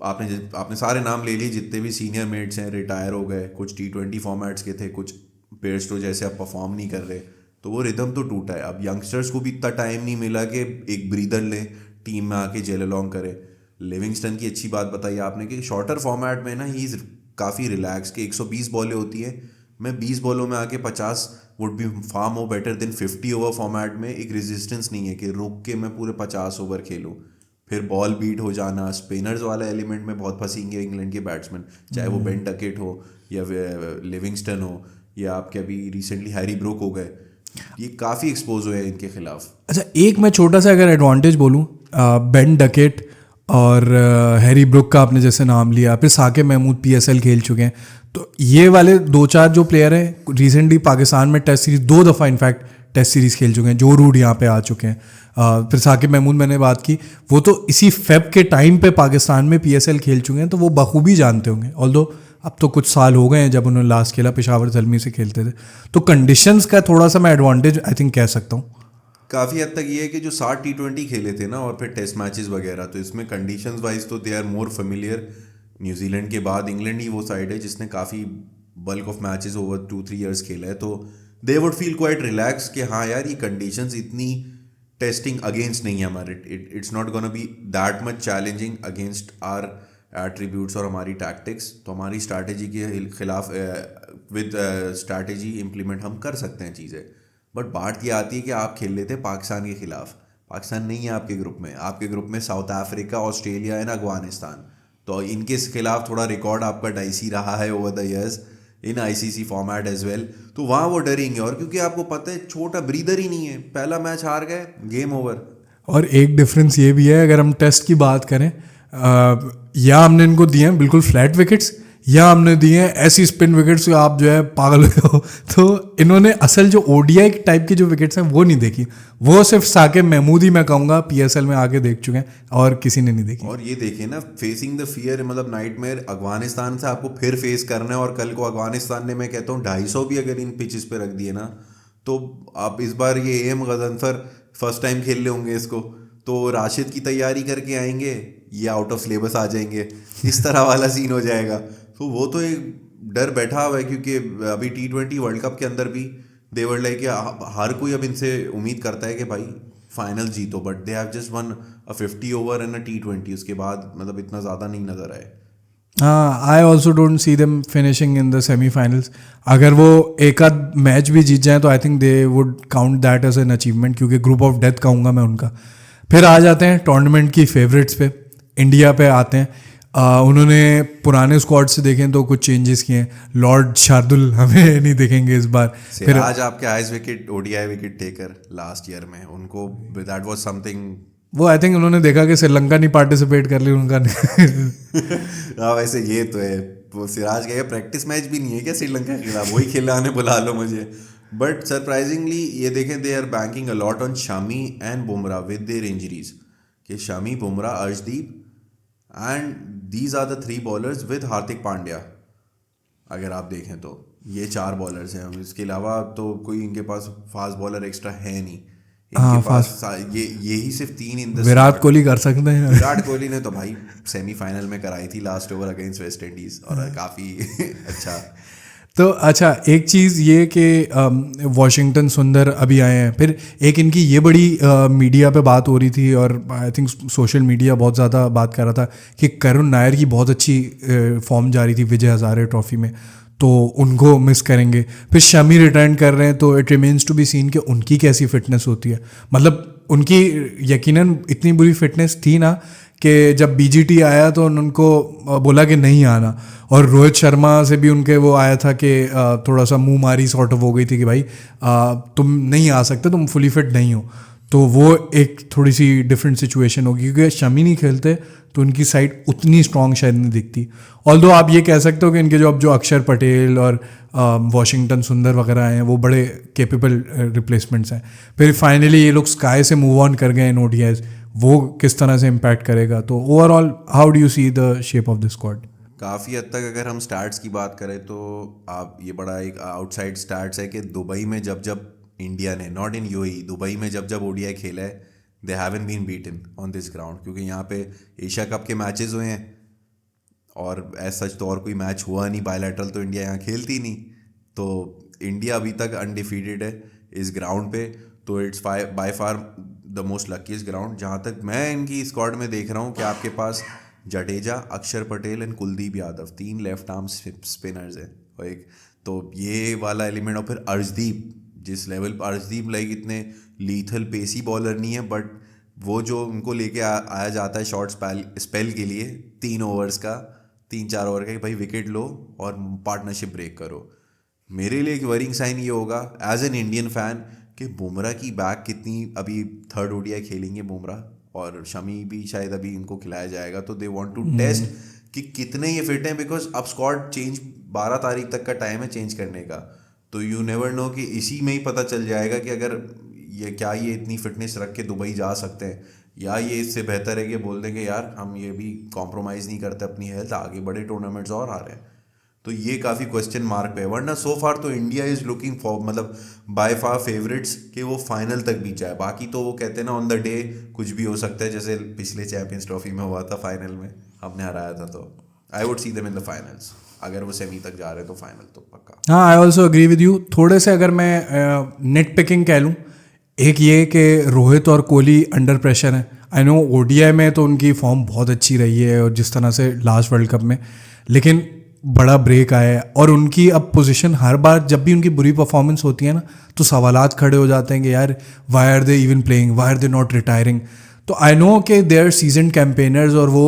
आपने सारे नाम ले लिए, जितने भी सीनियर मेट्स हैं रिटायर हो गए, कुछ T20 फॉर्मेट्स के थे, कुछ बेयरस्टो जैसे अब परफॉर्म नहीं कर रहे। तो वो रिदम तो टूटा है। अब यंगस्टर्स को भी इतना टाइम नहीं मिला कि एक ब्रीदर लें, टीम में आके जेल अलॉन्ग करे। लिविंगस्टन की अच्छी बात बताई आपने कि शॉर्टर फॉर्मेट में ना ही काफ़ी रिलैक्स कि 120 बॉलें होती है, मैं 20 बॉलों में आके 50 would be far more better than 50 over format में। एक रेजिस्टेंस नहीं है कि रुक के मैं पूरे 50 ओवर खेलूँ, फिर बॉल बीट हो जाना। स्पिनर्स वाला एलिमेंट में बहुत फंसेंगे इंग्लैंड के बैट्समैन, चाहे वो बेन डकेट हो या लिविंगस्टन हो या आपके अभी रिसेंटली हैरी ब्रूक हो गए, ये काफ़ी एक्सपोज हुए हैं इनके खिलाफ। अच्छा, एक मैं छोटा सा अगर एडवांटेज बोलूँ, बेन डकेट और हैरी ब्रुक का आपने जैसे नाम लिया, फिर साकिब महमूद PSL खेल चुके हैं, तो ये वाले 2-4 जो प्लेयर हैं रिसेंटली पाकिस्तान में टेस्ट सीरीज 2 दफ़ा इनफैक्ट टेस्ट सीरीज़ खेल चुके हैं। जो रूड यहाँ पे आ चुके हैं। फिर साकिब महमूद मैंने बात की, वो तो इसी फेब के टाइम पे पाकिस्तान में PSL खेल चुके हैं, तो वो बखूबी जानते होंगे। ऑल्दो अब तो कुछ साल हो गए हैं जब उन्होंने लास्ट खेला, पेशावर ज़ल्मी से खेलते थे, तो कंडीशंस का थोड़ा सा मैं एडवांटेज आई थिंक कह सकता हूँ। काफ़ी हद तक ये है कि जो 60 T20 खेले थे ना और फिर टेस्ट मैचेस वगैरह, तो इसमें कंडीशंस वाइज तो they are more familiar. New Zealand के बाद इंग्लैंड ही वो साइड है जिसने काफ़ी bulk of matches over 2-3 years खेला है, तो they would feel quite relax कि हाँ यार ये कंडीशंस इतनी टेस्टिंग अगेंस्ट नहीं है हमारे, it's not gonna be that much challenging against our attributes और हमारी टैक्टिक्स। तो हमारी स्ट्रैटेजी के खिलाफ विद स्ट्रैटेजी इम्प्लीमेंट हम कर सकते हैं चीज़ें। बट बात ये आती है कि आप खेल लेते हैं पाकिस्तान के खिलाफ। पाकिस्तान नहीं है आपके ग्रुप में, आपके ग्रुप में South Africa, Australia and Afghanistan. तो इनके खिलाफ थोड़ा रिकॉर्ड आपका डाइसी रहा है over the years in ICC format as well, तो वहाँ वो डरेंगे। और क्योंकि आपको पता है छोटा ब्रीदर ही नहीं है, पहला मैच हार गए गेम ओवर। और एक डिफरेंस ये भी है, अगर हम टेस्ट की बात करें, या हमने इनको दिए हैं बिल्कुल फ्लैट विकेट्स, या हमने दिए हैं ऐसी स्पिन विकेट्स जो आप जो है पागल हो। तो इन्होंने असल जो ODI टाइप की जो विकेट्स हैं वो नहीं देखी, वो सिर्फ साकिब महमूद ही मैं कहूँगा PSL में आके देख चुके हैं, और किसी ने नहीं देखी। और ये देखिए ना, फेसिंग द फियर, मतलब नाइटमेयर अफगानिस्तान से आपको फिर फेस करना है। और कल को अफगानिस्तान ने, मैं कहता हूँ 250 भी अगर इन पिचेस पे रख दिए ना, तो आप इस बार ये AM गजनफर फर्स्ट टाइम खेल रहे होंगे इसको, तो राशिद की तैयारी करके आएंगे, ये आउट ऑफ सिलेबस आ जाएंगे, इस तरह वाला सीन हो जाएगा। तो वो तो एक डर बैठा हुआ है, क्योंकि अभी T20 वर्ल्ड कप के अंदर भी दे वर लाइक, हर कोई अब इनसे उम्मीद करता है कि भाई फाइनल जीतो, but they have just one 50 over and T20, उसके बाद मतलब इतना ज़्यादा नहीं नज़र आए। हाँ, I also don't see them finishing in the semifinals. अगर वो एक आध मैच भी जीत जाए तो I think they would count that as an achievement, क्योंकि ग्रुप ऑफ डेथ कहूँगा मैं उनका। फिर आ जाते हैं टूर्नामेंट की फेवरेट्स पे, इंडिया पे आते हैं। उन्होंने पुराने स्क्वाड से देखें तो कुछ चेंजेस किए हैं। लॉर्ड शार्दुल हमें नहीं देखेंगे इस बार। फिर आज आपके highest wicket ODI wicket taker last year में, उनको दैट वाज समथिंग। वो आई थिंक उन्होंने देखा कि श्रीलंका नहीं पार्टिसिपेट कर ली उनका। हाँ वैसे ये तो है, वो सिराज का प्रैक्टिस मैच भी नहीं है क्या श्रीलंका के खिलाफ, वही खिलाने बुला लो मुझे। बट सरप्राइजिंगली ये देखें, they are banking a lot on Shami and Bumrah with their injuries, कि Shami, Bumrah, Arshdeep and these are the 3 bowlers with Hardik Pandya. अगर आप देखें तो ये 4 बॉलर्स हैं, इसके अलावा तो कोई इनके पास फास्ट बॉलर एक्स्ट्रा है नहीं इनके पास। यही सिर्फ 3 इन द। विराट कोहली कर सकते हैं। विराट कोहली ने तो भाई सेमीफाइनल में कराई थी last over against West Indies, और काफ़ी अच्छा। तो अच्छा, एक चीज़ ये कि वॉशिंगटन सुंदर अभी आए हैं। फिर एक इनकी ये बड़ी मीडिया पे बात हो रही थी, और आई थिंक सोशल मीडिया बहुत ज़्यादा बात कर रहा था कि करुण नायर की बहुत अच्छी फॉर्म जा रही थी विजय हज़ारे ट्रॉफी में, तो उनको मिस करेंगे। फिर शमी रिटर्न कर रहे हैं, तो it remains to be seen कि उनकी कैसी फिटनेस होती है। मतलब उनकी यकीनन इतनी बुरी फिटनेस थी ना कि जब BGT आया तो उनको बोला कि नहीं आना, और रोहित शर्मा से भी उनके वो आया था कि थोड़ा सा मुंह मारी सॉर्ट ऑफ हो गई थी कि भाई तुम नहीं आ सकते, तुम फुली फिट नहीं हो। तो वो एक थोड़ी सी डिफरेंट सिचुएशन होगी, क्योंकि शमी नहीं खेलते तो उनकी साइड उतनी स्ट्रॉन्ग शायद नहीं दिखती। ऑल्दो आप ये कह सकते हो कि इनके जो अक्षर पटेल और वॉशिंगटन सुंदर वगैरह हैं वो बड़े कैपेबल रिप्लेसमेंट्स हैं। फिर फाइनली ये लोग स्काई से मूव ऑन कर गए इन ODIs, वो किस तरह से इम्पैक्ट करेगा। तो overall how do you see the shape of the squad? काफ़ी हद तक अगर हम स्टार्ट्स की बात करें तो आप ये बड़ा एक आउटसाइड स्टार्ट्स है कि दुबई में जब इंडिया ने, नॉट इन UAE, दुबई में जब ODI खेला है, they haven't been beaten on this ground, क्योंकि यहाँ पे एशिया कप के मैचेस हुए हैं और एज सच तो और कोई मैच हुआ नहीं बायलैटरल, तो इंडिया यहाँ खेलती नहीं। तो इंडिया अभी तक अनडिफीटेड है इस ग्राउंड पे, तो it's by far the most luckiest ground. जहाँ तक मैं इनकी स्क्वाड में देख रहा हूँ कि आपके पास जडेजा, अक्षर Patel and Kuldeep Yadav, 3 left arm spinners हैं, और एक तो ये वाला एलिमेंट, और फिर अर्शदीप, जिस लेवल पर अर्शदीप लाइक इतने लीथल पेसी बॉलर नहीं है, बट वो जो उनको लेके आया जाता है शॉर्ट स्पेल के लिए 3 ओवर्स का, 3-4 ओवर का, कि भाई विकेट लो और पार्टनरशिप ब्रेक करो। मेरे लिए एक वरिंग साइन ये होगा एज एन इंडियन फैन कि बुमराह की बैक कितनी, अभी 3rd ODI खेलेंगे बुमराह, और शमी भी शायद अभी इनको खिलाया जाएगा, तो दे वांट टू टेस्ट कि कितने ये फिट हैं, बिकॉज अब स्क्वाड चेंज 12 तारीख तक का टाइम है चेंज करने का, तो यू नेवर नो कि इसी में ही पता चल जाएगा कि अगर ये इतनी फिटनेस रख के दुबई जा सकते हैं, या ये इससे बेहतर है कि बोल देंगे यार हम ये भी कॉम्प्रोमाइज़ नहीं करते अपनी हेल्थ, आगे बड़े टूर्नामेंट्स और आ रहे हैं। तो ये काफ़ी क्वेश्चन मार्क पे है, वरना सो फार तो इंडिया इज़ लुकिंग फॉर, मतलब बाय फार फेवरेट्स कि वो फाइनल तक भी जाए। बाकी तो वो कहते हैं ना ऑन द डे कुछ भी हो सकता है, जैसे पिछले चैंपियंस ट्रॉफी में हुआ था, फाइनल में हमने हराया था, तो I would see them in the finals. अगर वो सेमी तक जा रहे हैं तो फाइनल तो पक्का। हाँ, I also agree with you. थोड़े से अगर मैं नेट पिकिंग कह लूँ, एक ये कि रोहित और कोहली अंडर प्रेशर हैं। आई नो ODI में तो उनकी फॉर्म बहुत अच्छी रही है, और जिस तरह से लास्ट वर्ल्ड कप में, लेकिन बड़ा ब्रेक आया है, और उनकी अब पोजीशन हर बार जब भी उनकी बुरी परफॉर्मेंस होती है ना, तो सवालात खड़े हो जाते हैं कि यार why are they even playing, why are they not retiring. तो आई नो कि दे आर सीजन कैंपेनर्स, और वो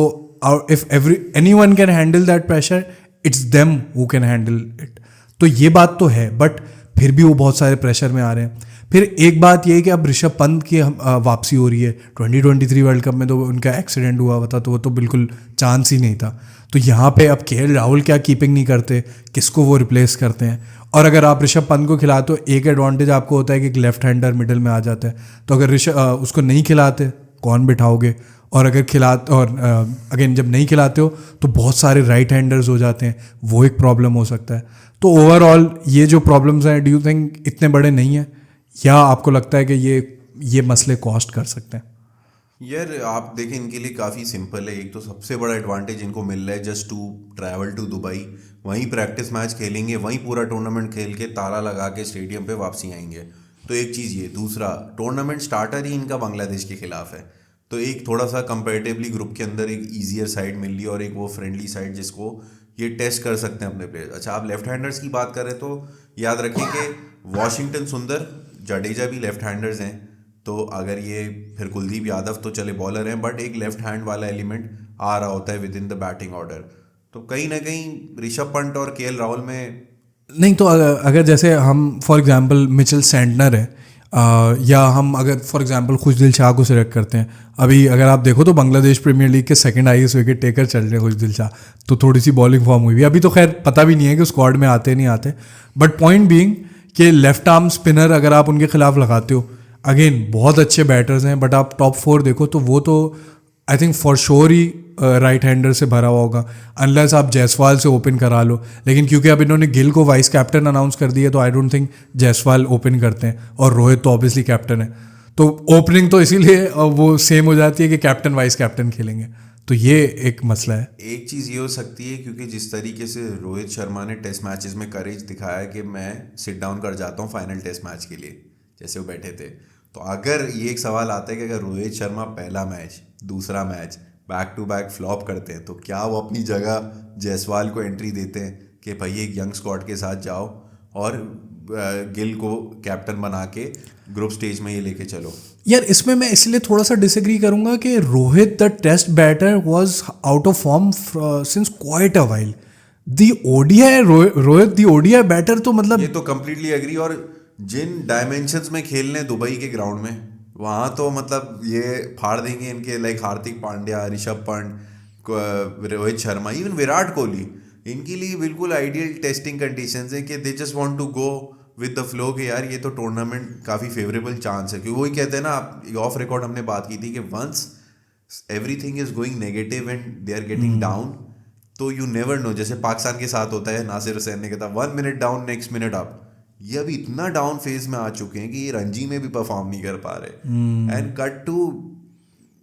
if anyone can handle that pressure, it's them who can handle it. तो ये बात तो है, बट फिर भी वो बहुत सारे प्रेशर में आ रहे हैं। फिर एक बात ये है कि अब ऋषभ पंत की वापसी हो रही है। 2023 वर्ल्ड कप में तो उनका एक्सीडेंट हुआ था, तो वो तो बिल्कुल चांस ही नहीं था। तो यहाँ पे अब KL राहुल क्या कीपिंग नहीं करते, किसको वो रिप्लेस करते हैं? और अगर आप ऋषभ पंत को खिलाते हो, एक एडवांटेज आपको होता है कि एक लेफ्ट हैंडर मिडिल में आ जाता है। तो अगर उसको नहीं खिलाते, कौन बिठाओगे? और अगर खिलाते, और अगेन जब नहीं खिलाते हो तो बहुत सारे राइट हैंडर्स हो जाते हैं, वो एक प्रॉब्लम हो सकता है। तो ओवरऑल ये जो प्रॉब्लम्स हैं, डू यू थिंक इतने बड़े नहीं हैं, या आपको लगता है कि ये मसले कॉस्ट कर सकते हैं? यार आप देखें, इनके लिए काफ़ी सिंपल है। एक तो सबसे बड़ा एडवांटेज इनको मिल रहा है just to travel to Dubai, वहीं प्रैक्टिस मैच खेलेंगे, वहीं पूरा टूर्नामेंट खेल के ताला लगा के स्टेडियम पे वापसी आएंगे। तो एक चीज़ ये, दूसरा टूर्नामेंट स्टार्टर ही इनका बांग्लादेश के खिलाफ है, तो एक थोड़ा सा कंपेरेटिवली ग्रुप के अंदर एक ईजियर साइड मिल रही है, और एक वो फ्रेंडली साइड जिसको ये टेस्ट कर सकते हैं अपने प्लेयर। अच्छा, आप लेफ्ट हैंडर्स की बात करें तो याद रखें कि वॉशिंगटन सुंदर, जडेजा भी लेफ्ट हैंडर्स हैं, तो अगर ये फिर कुलदीप यादव तो चले बॉलर हैं, बट एक लेफ्ट हैंड वाला एलिमेंट आ रहा होता है with in the batting order. तो कहीं ना कहीं ऋषभ पंत और KL राहुल में नहीं, तो अगर जैसे हम फॉर एग्जांपल मिचेल सैंटनर है, या हम अगर फॉर एग्जांपल खुशदिल शाह को सिलेक्ट करते हैं, अभी अगर आप देखो तो बांग्लादेश प्रीमियर लीग के सेकंड हाईएस्ट विकेट टेकर चल रहे हैं खुशदिल शाह, तो थोड़ी सी बॉलिंग फॉर्म हुई भी। अभी तो खैर पता भी नहीं है कि स्क्वाड में आते नहीं आते, बट पॉइंट बीइंग कि लेफ्ट आर्म स्पिनर अगर आप उनके खिलाफ लगाते हो, अगेन बहुत अच्छे बैटर्स हैं, बट आप टॉप 4 देखो तो वो तो आई थिंक फॉर श्योर ही राइट हैंडर से भरा हुआ होगा, अनलेस आप जायसवाल से ओपन करा लो। लेकिन क्योंकि अब इन्होंने गिल को वाइस कैप्टन अनाउंस कर दिया, तो आई डोंट थिंक जायसवाल ओपन करते हैं, और रोहित तो ऑब्वियसली कैप्टन है, तो ओपनिंग तो इसीलिए वो सेम हो जाती है कि कैप्टन वाइस कैप्टन खेलेंगे। तो ये एक मसला है। एक चीज़ ये हो सकती है, क्योंकि जिस तरीके से रोहित शर्मा ने टेस्ट मैचेस में करेज दिखाया कि मैं सिट डाउन कर जाता हूँ फाइनल टेस्ट मैच के लिए, जैसे वो बैठे थे, तो अगर ये एक सवाल आता है कि अगर रोहित शर्मा पहला मैच, दूसरा match back to back flop करते हैं, तो क्या वो अपनी जगह जायसवाल को एंट्री देते हैं कि भाई एक यंग स्क्वाड के साथ जाओ और गिल को कैप्टन बना के ग्रुप स्टेज में ये लेके चलो? यार इसमें मैं इसलिए थोड़ा सा डिसएग्री करूंगा कि Rohit the test batter was out of form since quite a while. The ODI Rohit the ODI batter तो मतलब, ये तो कंप्लीटली एग्री। और जिन डायमेंशंस में खेलने दुबई के ग्राउंड में, वहाँ तो मतलब ये फाड़ देंगे इनके, लाइक हार्दिक पांड्या, ऋषभ पंत, रोहित शर्मा, इवन विराट कोहली, इनके लिए बिल्कुल आइडियल टेस्टिंग कंडीशंस है कि they just want to go with the flow कि यार ये तो टूर्नामेंट काफ़ी फेवरेबल चांस है। क्योंकि वही कहते हैं ना, आप ऑफ रिकॉर्ड हमने बात की थी कि once everything is going negative and they are getting down, तो यू नेवर नो, जैसे पाकिस्तान के साथ होता है, नासिर हुसैन ने कहा 1 minute down next minute up. ये अभी इतना डाउन फेज में आ चुके हैं कि ये रणजी में भी परफॉर्म नहीं कर पा रहे। एंड कट टू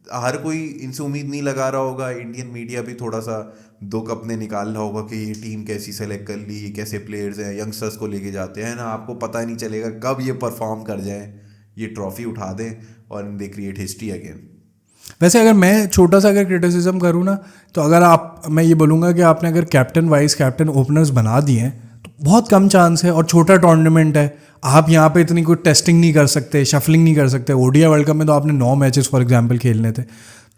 हर कोई इनसे उम्मीद नहीं लगा रहा होगा, इंडियन मीडिया भी थोड़ा सा दुख अपने निकाल रहा होगा कि ये टीम कैसी सेलेक्ट कर ली, ये कैसे प्लेयर्स हैं, यंगस्टर्स को लेके जाते हैं ना, आपको पता नहीं चलेगा कब ये परफॉर्म कर जाए, ये ट्रॉफी उठा दें और दे क्रिएट हिस्ट्री अगेन। वैसे अगर मैं छोटा सा अगर क्रिटिसिज्म करूँ ना, तो अगर मैं ये बोलूँगा कि आपने अगर कैप्टन वाइस कैप्टन ओपनर्स बना दिए हैं तो बहुत कम चांस है, और छोटा टूर्नामेंट है, आप यहाँ पे इतनी कोई टेस्टिंग नहीं कर सकते, शफलिंग नहीं कर सकते। ओडीआई वर्ल्ड कप में तो आपने 9 मैचेस फॉर एग्जांपल खेलने थे।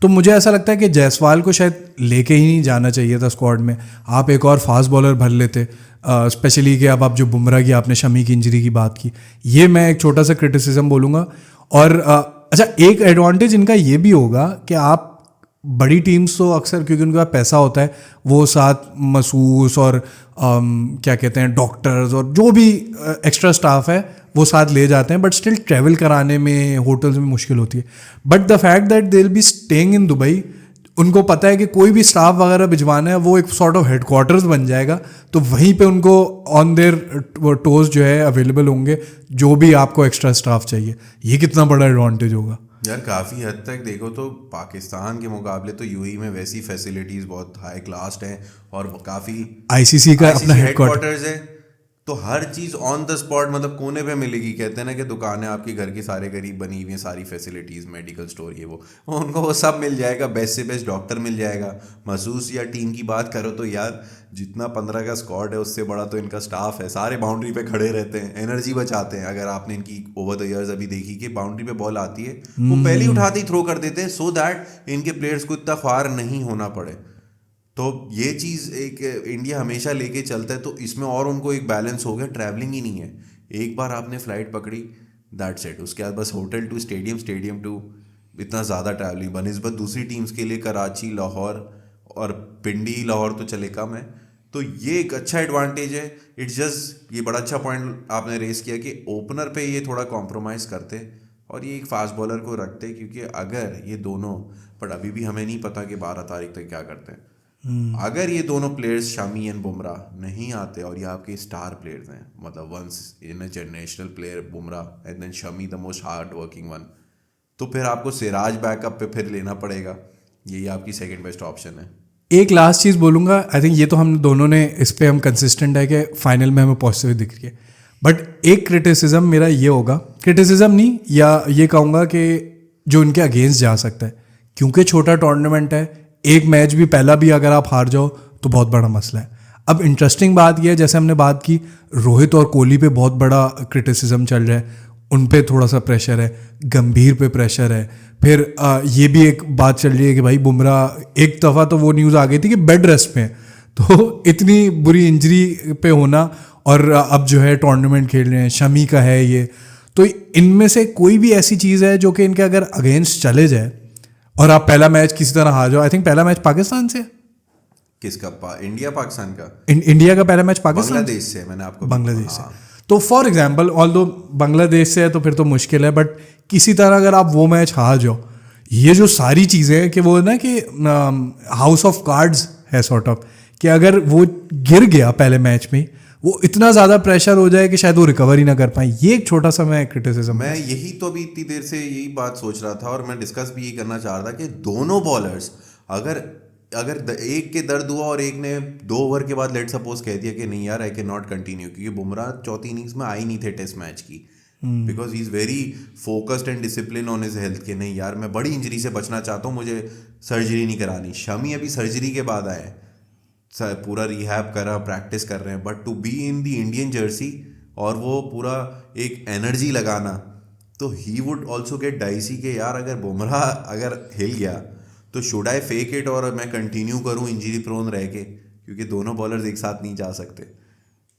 तो मुझे ऐसा लगता है कि जायसवाल को शायद लेके ही नहीं जाना चाहिए था स्क्वाड में, आप एक और फास्ट बॉलर भर लेते, स्पेशली कि अब आप जो बुमराह की आपने शमी की इंजरी की बात की, ये मैं एक छोटा सा क्रिटिसिज्म बोलूँगा। और अच्छा, एक एडवांटेज इनका ये भी होगा कि आप बड़ी टीम्स तो अक्सर, क्योंकि उनके पास पैसा होता है, वो साथ मसूस और क्या कहते हैं डॉक्टर्स और जो भी एक्स्ट्रा स्टाफ है वो साथ ले जाते हैं, बट स्टिल ट्रैवल कराने में होटल्स में मुश्किल होती है। But the fact that they will be staying in Dubai, उनको पता है कि कोई भी स्टाफ वगैरह भिजवाना है वो एक सॉर्ट ऑफ हेडक्वार्टर्स बन जाएगा, तो वहीं पे उनको ऑन देयर टोज जो है अवेलेबल होंगे जो भी आपको एक्स्ट्रा स्टाफ चाहिए। ये कितना बड़ा एडवांटेज होगा यार। काफ़ी हद तक देखो तो पाकिस्तान के मुकाबले तो यूएई में वैसी फैसिलिटीज़ बहुत हाई क्लास हैं, और काफ़ी आईसीसी का अपना हेडक्वार्टर्स है, तो हर चीज़ ऑन द स्पॉट, मतलब कोने पे मिलेगी। कहते हैं ना कि दुकानें आपके घर के सारे करीब बनी हुई हैं, सारी फैसिलिटीज़, मेडिकल स्टोर, ये वो उनको वो सब मिल जाएगा, बेस्ट से बेस्ट डॉक्टर मिल जाएगा। महसूस या टीम की बात करो तो यार जितना 15 का स्क्वाड है उससे बड़ा तो इनका स्टाफ है, सारे बाउंड्री पे खड़े रहते हैं, एनर्जी बचाते हैं। अगर आपने इनकी ओवर द इयर्स अभी देखी कि बाउंड्री पे बॉल आती है वो पहले ही उठाते ही थ्रो कर देते हैं, सो दैट इनके प्लेयर्स को इतना ख्वार नहीं होना पड़े। तो ये चीज़ एक इंडिया हमेशा लेके चलता है, तो इसमें और उनको एक बैलेंस हो गया, ट्रैवलिंग ही नहीं है। एक बार आपने फ्लाइट पकड़ी, दैट्स इट, उसके बाद बस hotel to stadium, stadium to, इतना ज़्यादा ट्रैवलिंग बनिस्बत दूसरी टीम्स के लिए कराची, लाहौर और पिंडी, लाहौर तो चले कम है। तो ये एक अच्छा एडवांटेज है। इट्स जस्ट, ये बड़ा अच्छा पॉइंट आपने रेस किया कि ओपनर पे ये थोड़ा कॉम्प्रोमाइज़ करते और ये एक फास्ट बॉलर को रखते, क्योंकि अगर ये दोनों, बट अभी भी हमें नहीं पता कि 12 तारीख तक क्या करते हैं, अगर ये दोनों प्लेयर्स शमी एंड बुमराह नहीं आते, और ये आपके स्टार प्लेयर्स हैं, मतलब once in a generational player Bumrah and then Shami the most hard working one, तो फिर आपको सिराज बैकअप पे फिर लेना पड़ेगा। यही आपकी सेकंड बेस्ट ऑप्शन है। एक लास्ट चीज़ बोलूँगा, आई थिंक ये तो हम दोनों ने इस पे हम कंसिस्टेंट है कि फाइनल में हमें पहुँचते हुए दिख रही है, बट एक क्रिटिसिज्म मेरा ये होगा, क्रिटिसिज्म नहीं, या ये कहूँगा कि जो इनके अगेंस्ट जा सकता है, क्योंकि छोटा टूर्नामेंट है, एक मैच भी पहला भी अगर आप हार जाओ तो बहुत बड़ा मसला है। अब इंटरेस्टिंग बात यह है, जैसे हमने बात की, रोहित और कोहली पे बहुत बड़ा क्रिटिसिज्म चल रहा है, उन पे थोड़ा सा प्रेशर है, गंभीर पे प्रेशर है, फिर ये भी एक बात चल रही है कि भाई बुमराह, एक दफ़ा तो वो न्यूज़ आ गई थी कि बेड रेस्ट में, तो इतनी बुरी इंजरी पे होना, और अब जो है टूर्नामेंट खेल रहे हैं, शमी का है ये, तो इनमें से कोई भी ऐसी चीज़ है जो कि इनके अगर अगेंस्ट चले जाए और आप पहला मैच किसी तरह हार जाओ। आई थिंक पहला मैच पाकिस्तान से, किसका? इंडिया पाकिस्तान का? इंडिया का पहला मैच पाकिस्तान, बांग्लादेश से, मैंने आपको बांग्लादेश से। तो फॉर एग्जांपल, ऑल्दो बांग्लादेश से है तो फिर तो मुश्किल है, बट किसी तरह अगर आप वो मैच हार जाओ, ये जो सारी चीज़ें हैं कि वो ना कि हाउस ऑफ कार्ड्स है सॉर्ट ऑफ, कि अगर वो गिर गया पहले मैच में, वो इतना ज़्यादा प्रेशर हो जाए कि शायद वो रिकवर ही ना कर पाए। ये एक छोटा सा मैं क्रिटिसिज्म, मैं यही तो अभी इतनी देर से यही बात सोच रहा था, और मैं डिस्कस भी यही करना चाह रहा था कि दोनों बॉलर्स, अगर एक के दर्द हुआ और एक ने 2 ओवर के बाद लेट सपोज कह दिया कि नहीं यार आई कैन नॉट कंटिन्यू, क्योंकि बुमराह चौथी इनिंग्स में आए नहीं थे टेस्ट मैच की, because he is very focused and discipline on his health, के नहीं यार मैं बड़ी इंजरी से बचना चाहता हूँ, मुझे सर्जरी नहीं करानी। शमी अभी सर्जरी के बाद आए, पूरा रिहैब करा, प्रैक्टिस कर रहे हैं, but to be in the Indian jersey और वो पूरा एक एनर्जी लगाना, तो he would also get dicey के यार अगर बुमराह अगर हिल गया तो शुड आई फेक इट और मैं कंटिन्यू करूं इंजरी प्रोन रह के, क्योंकि दोनों बॉलर्स एक साथ नहीं जा सकते।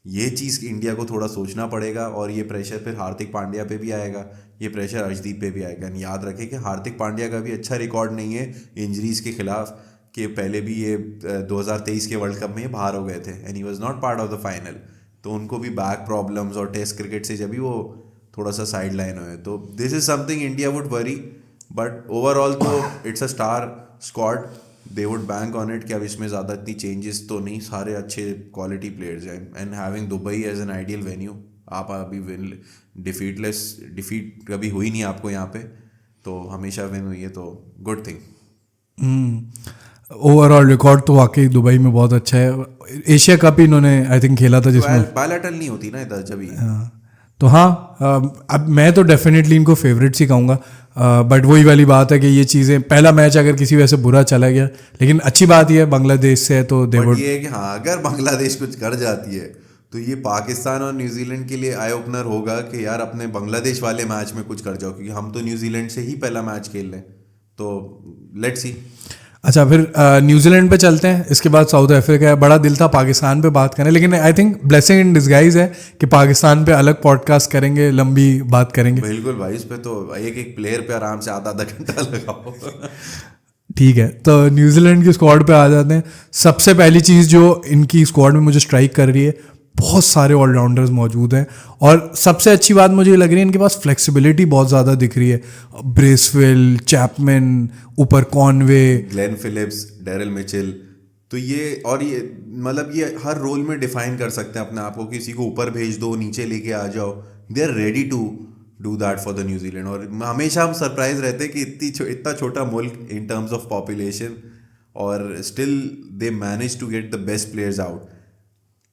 ये चीज़ इंडिया को थोड़ा सोचना पड़ेगा, और ये प्रेशर फिर हार्दिक पांड्या पे भी आएगा, ये प्रेशर अर्शदीप पे भी आएगा। याद रखें कि हार्दिक पांड्या का भी अच्छा रिकॉर्ड नहीं है इंजरीज के खिलाफ, कि पहले भी ये 2023 के वर्ल्ड कप में बाहर हो गए थे and he was not part of the final, तो उनको भी बैक प्रॉब्लम्स और टेस्ट क्रिकेट से जब भी वो थोड़ा सा साइड लाइन हुए, तो this is something India would worry, but overall तो it's a star squad, they would bank on it कि अब इसमें ज़्यादा इतनी चेंजेस तो नहीं, सारे अच्छे क्वालिटी प्लेयर्स हैं, and having Dubai as an ideal venue, आप अभी डिफीट कभी हुई नहीं आपको यहाँ पे, तो हमेशा विन हुई है, तो गुड थिंग। ओवरऑल रिकॉर्ड तो वाकई दुबई में बहुत अच्छा है। एशिया कप इन्होंने आई थिंक खेला था जिसमें बायलैटरल नहीं होती ना इधर जब तो हाँ, अब मैं तो डेफिनेटली इनको फेवरेट्स ही कहूँगा, बट वही वाली बात है कि ये चीज़ें पहला मैच अगर किसी वजह से बुरा चला गया, लेकिन अच्छी बात ये है बांग्लादेश से है तो दे वुड, ये है कि हाँ अगर बांग्लादेश कुछ कर जाती है तो ये पाकिस्तान और न्यूजीलैंड के लिए आई ओपनर होगा कि यार अपने बांग्लादेश वाले मैच में कुछ कर जाओ, क्योंकि हम तो न्यूजीलैंड से ही पहला मैच खेल रहे हैं, तो लेट्स सी। अच्छा फिर न्यूजीलैंड पे चलते हैं, इसके बाद साउथ अफ्रीका है। बड़ा दिल था पाकिस्तान पे बात करें, लेकिन I think blessing in disguise है कि पाकिस्तान पे अलग पॉडकास्ट करेंगे, लंबी बात करेंगे। बिल्कुल भाई, इस पे तो एक एक प्लेयर पे आराम से आधा आधा घंटा लगाओ। ठीक है, तो न्यूजीलैंड की स्क्वाड पे आ जाते हैं। सबसे पहली चीज़ जो इनकी स्क्वाड में मुझे स्ट्राइक कर रही है, बहुत सारे ऑलराउंडर्स मौजूद हैं, और सबसे अच्छी बात मुझे ये लग रही है इनके पास फ्लेक्सिबिलिटी बहुत ज़्यादा दिख रही है। ब्रेसवेल, चैपमैन, ऊपर Conway, Glenn Phillips, Daryl Mitchell, तो ये और ये मतलब ये हर रोल में डिफाइन कर सकते हैं अपने आप को। किसी को ऊपर भेज दो, नीचे लेके आ जाओ, they are ready to do that for the New Zealand. और हमेशा हम सरप्राइज रहते हैं कि इतना छोटा मुल्क इन टर्म्स ऑफ पॉपुलेशन, और still they manage to get the best players out.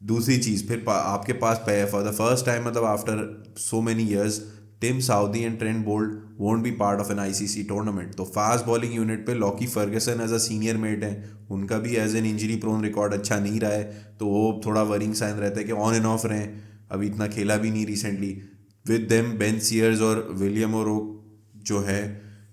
दूसरी चीज़ फिर आपके पास फॉर द फर्स्ट टाइम, मतलब after so many years, Tim Southee and Trent Boult won't be part of an ICC tournament. तो फास्ट बॉलिंग यूनिट पे Lockie Ferguson as a senior mate है, उनका भी as an injury prone record अच्छा नहीं रहा है, तो वो थोड़ा वरिंग साइन रहता है कि ऑन एंड ऑफ रहें। अभी इतना खेला भी नहीं recently. With them Ben Sears और विलियम ओरोक जो है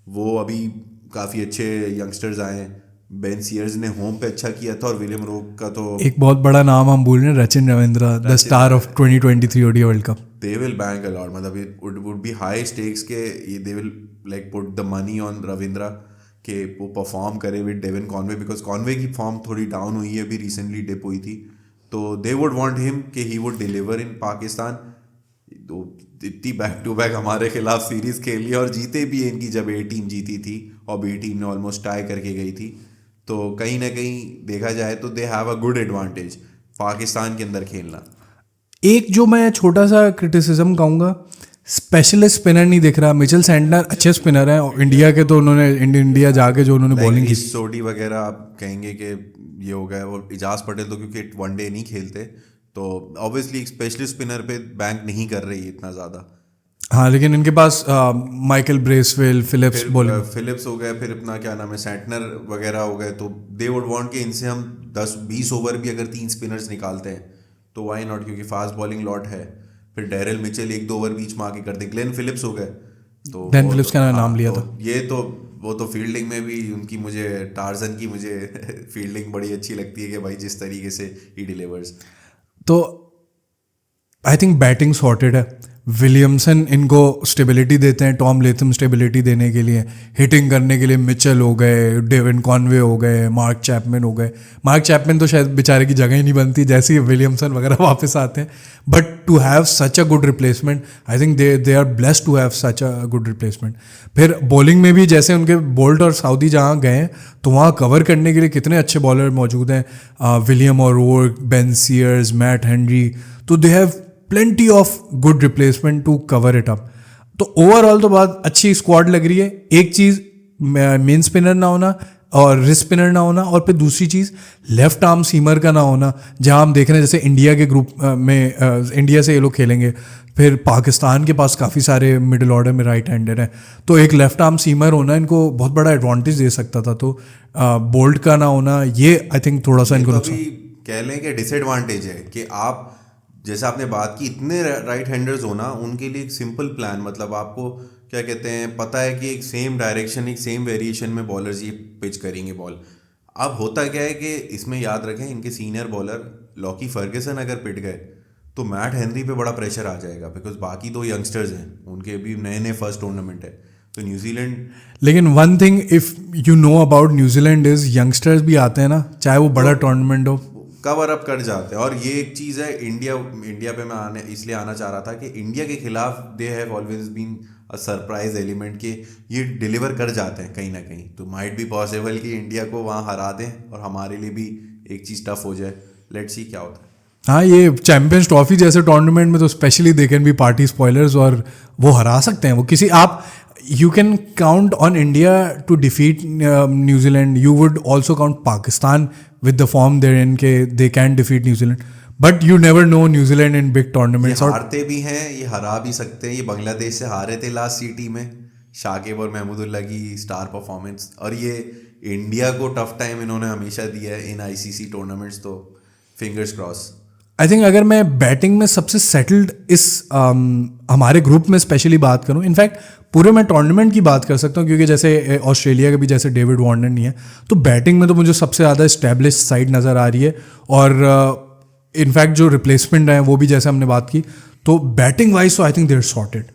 वो अभी काफ़ी अच्छे यंगस्टर्स आए हैं। बेन सीयर्स ने होम पे अच्छा किया था, और विलियम रोक का तो एक बहुत बड़ा नाम हम भूल रहे हैं, Rachin Ravindra, the star of 2023 ODI World Cup. They will bank a lot, मतलब it would be high stakes के they will like put the money on Ravindra कि वो परफॉर्म करे with Devon Conway, because Conway की फॉर्म थोड़ी डाउन हुई है, अभी रिसेंटली डिप हुई थी, तो दे वुड वांट हिम कि he would deliver in Pakistan. तो इतनी बैक टू बैक हमारे खिलाफ सीरीज खेली और जीते भी इनकी, जब ए टीम जीती थी और बी टीम ने ऑलमोस्ट टाई करके गई थी, तो कहीं ना कहीं देखा जाए तो they have a good advantage Pakistan के अंदर खेलना। एक जो मैं छोटा सा क्रिटिसिज्म कहूँगा, स्पेशलिस्ट स्पिनर नहीं दिख रहा। मिचेल सैंटनर अच्छे स्पिनर हैं, और इंडिया के तो उन्होंने इंडिया जाके जो उन्होंने बॉलिंग की, सोडी वगैरह आप कहेंगे कि ये हो गया, और इजाज पटेल तो क्योंकि वनडे नहीं खेलते, तो ऑब्वियसली एक स्पेशलिस्ट स्पिनर पे बैंक नहीं कर रही इतना ज़्यादा। हाँ, लेकिन इनके पास Michael Bracewell, Phillips bowling, Phillips हो गए, फिर अपना क्या नाम है सैंटनर वगैरह हो गए, तो दे वुड वांट कि इनसे हम 10-20 ओवर भी अगर 3 स्पिनर्स निकालते हैं तो वाई नॉट, क्योंकि फास्ट बॉलिंग लॉट है। फिर डेरिल मिचेल 1-2 ओवर बीच में आके करते, ग्लेन फिलिप्स हो गए, तो ग्लेन फिलिप्स का नाम लिया था। ये तो वो तो फील्डिंग में भी उनकी, मुझे टार्जन की मुझे फील्डिंग बड़ी अच्छी लगती है कि भाई जिस तरीके से ही डिलीवर्स। तो आई थिंक बैटिंग सॉर्टेड है। विलियमसन इनको स्टेबिलिटी देते हैं, टॉम लेथम स्टेबिलिटी देने के लिए, हिटिंग करने के लिए मिचेल हो गए, डेविन कॉनवे हो गए, मार्क चैपमैन हो गए। मार्क चैपमैन तो शायद बेचारे की जगह ही नहीं बनती जैसे ही विलियमसन वगैरह वापस आते हैं, but to have such a good replacement, I think they are blessed to have such a good replacement. फिर बॉलिंग में भी जैसे उनके बोल्ट और साउदी जहाँ गए हैं, तो वहाँ कवर करने के लिए कितने अच्छे बॉलर मौजूद हैं, William O'Rourke, Ben Sears, Matt Henry, तो they have plenty of good replacement to cover it up। तो ओवरऑल तो बहुत अच्छी स्क्वाड लग रही है। एक चीज़ मेन स्पिनर ना होना और रिस्ट स्पिनर ना होना, और फिर दूसरी चीज़ लेफ्ट आर्म सीमर का ना होना, जहां हम देख रहे हैं जैसे इंडिया के ग्रुप में इंडिया से ये लोग खेलेंगे, फिर पाकिस्तान के पास काफ़ी सारे मिडिल ऑर्डर में राइट हैंडर हैं, तो एक लेफ्ट आर्म सीमर होना इनको बहुत बड़ा एडवांटेज दे सकता था। तो बोल्ट का ना होना, ये आई थिंक थोड़ा सा इनको नुकसान कह लें कि डिसएडवांटेज है कि आप जैसे आपने बात की इतने राइट हैंडर्स होना, उनके लिए एक सिंपल प्लान, मतलब आपको क्या कहते हैं पता है कि एक सेम डायरेक्शन, एक सेम वेरिएशन में बॉलर्स ये पिच करेंगे बॉल। अब होता क्या है कि इसमें याद रखें इनके सीनियर बॉलर लॉकी फर्गसन अगर पिट गए तो मैट हेनरी पे बड़ा प्रेशर आ जाएगा, बिकॉज बाकी 2 यंगस्टर्स हैं, उनके भी नए नए फर्स्ट टूर्नामेंट है, तो न्यूजीलैंड। लेकिन one thing if you know about New Zealand is youngsters भी आते हैं ना, चाहे वो बड़ा टूर्नामेंट हो, कवर अप कर जाते हैं। और ये एक चीज़ है इंडिया पे मैं इसलिए आना चाह रहा था कि इंडिया के खिलाफ they have always been a surprise element कि ये डिलीवर कर जाते हैं कहीं ना कहीं, तो माइट बी पॉसिबल कि इंडिया को वहाँ हरा दें और हमारे लिए भी एक चीज़ टफ हो जाए। लेट्स सी क्या होता है। हाँ, ये चैंपियंस ट्रॉफी जैसे टूर्नामेंट में तो specially they can be party spoilers, और वो हरा सकते हैं वो किसी। आप you can count on India to defeat New Zealand. You would also count Pakistan with the form they're in के they can defeat New Zealand. But you never know New Zealand in big ये tournaments. और हारते भी हैं, ये हरा भी सकते हैं। ये बांग्लादेश से हारे थे लास्ट सीटी में, शाकिब और महमूदुल्लाह की स्टार परफॉर्मेंस। और ये इंडिया को टफ टाइम इन्होंने हमेशा दिया है इन आईसीसी टूर्नामेंट्स, तो फिंगर्स क्रॉस। आई थिंक अगर मैं बैटिंग में सबसे सेटल्ड इस हमारे ग्रुप में स्पेशली बात करूं, इनफैक्ट पूरे मैं टूर्नामेंट की बात कर सकता हूं, क्योंकि जैसे ऑस्ट्रेलिया का भी जैसे डेविड वार्नर नहीं है, तो बैटिंग में तो मुझे सबसे ज़्यादा इस्टेब्लिश साइड नज़र आ रही है। और इनफैक्ट जो रिप्लेसमेंट है वो भी जैसे हमने बात की, तो बैटिंग वाइज तो I think they are sorted.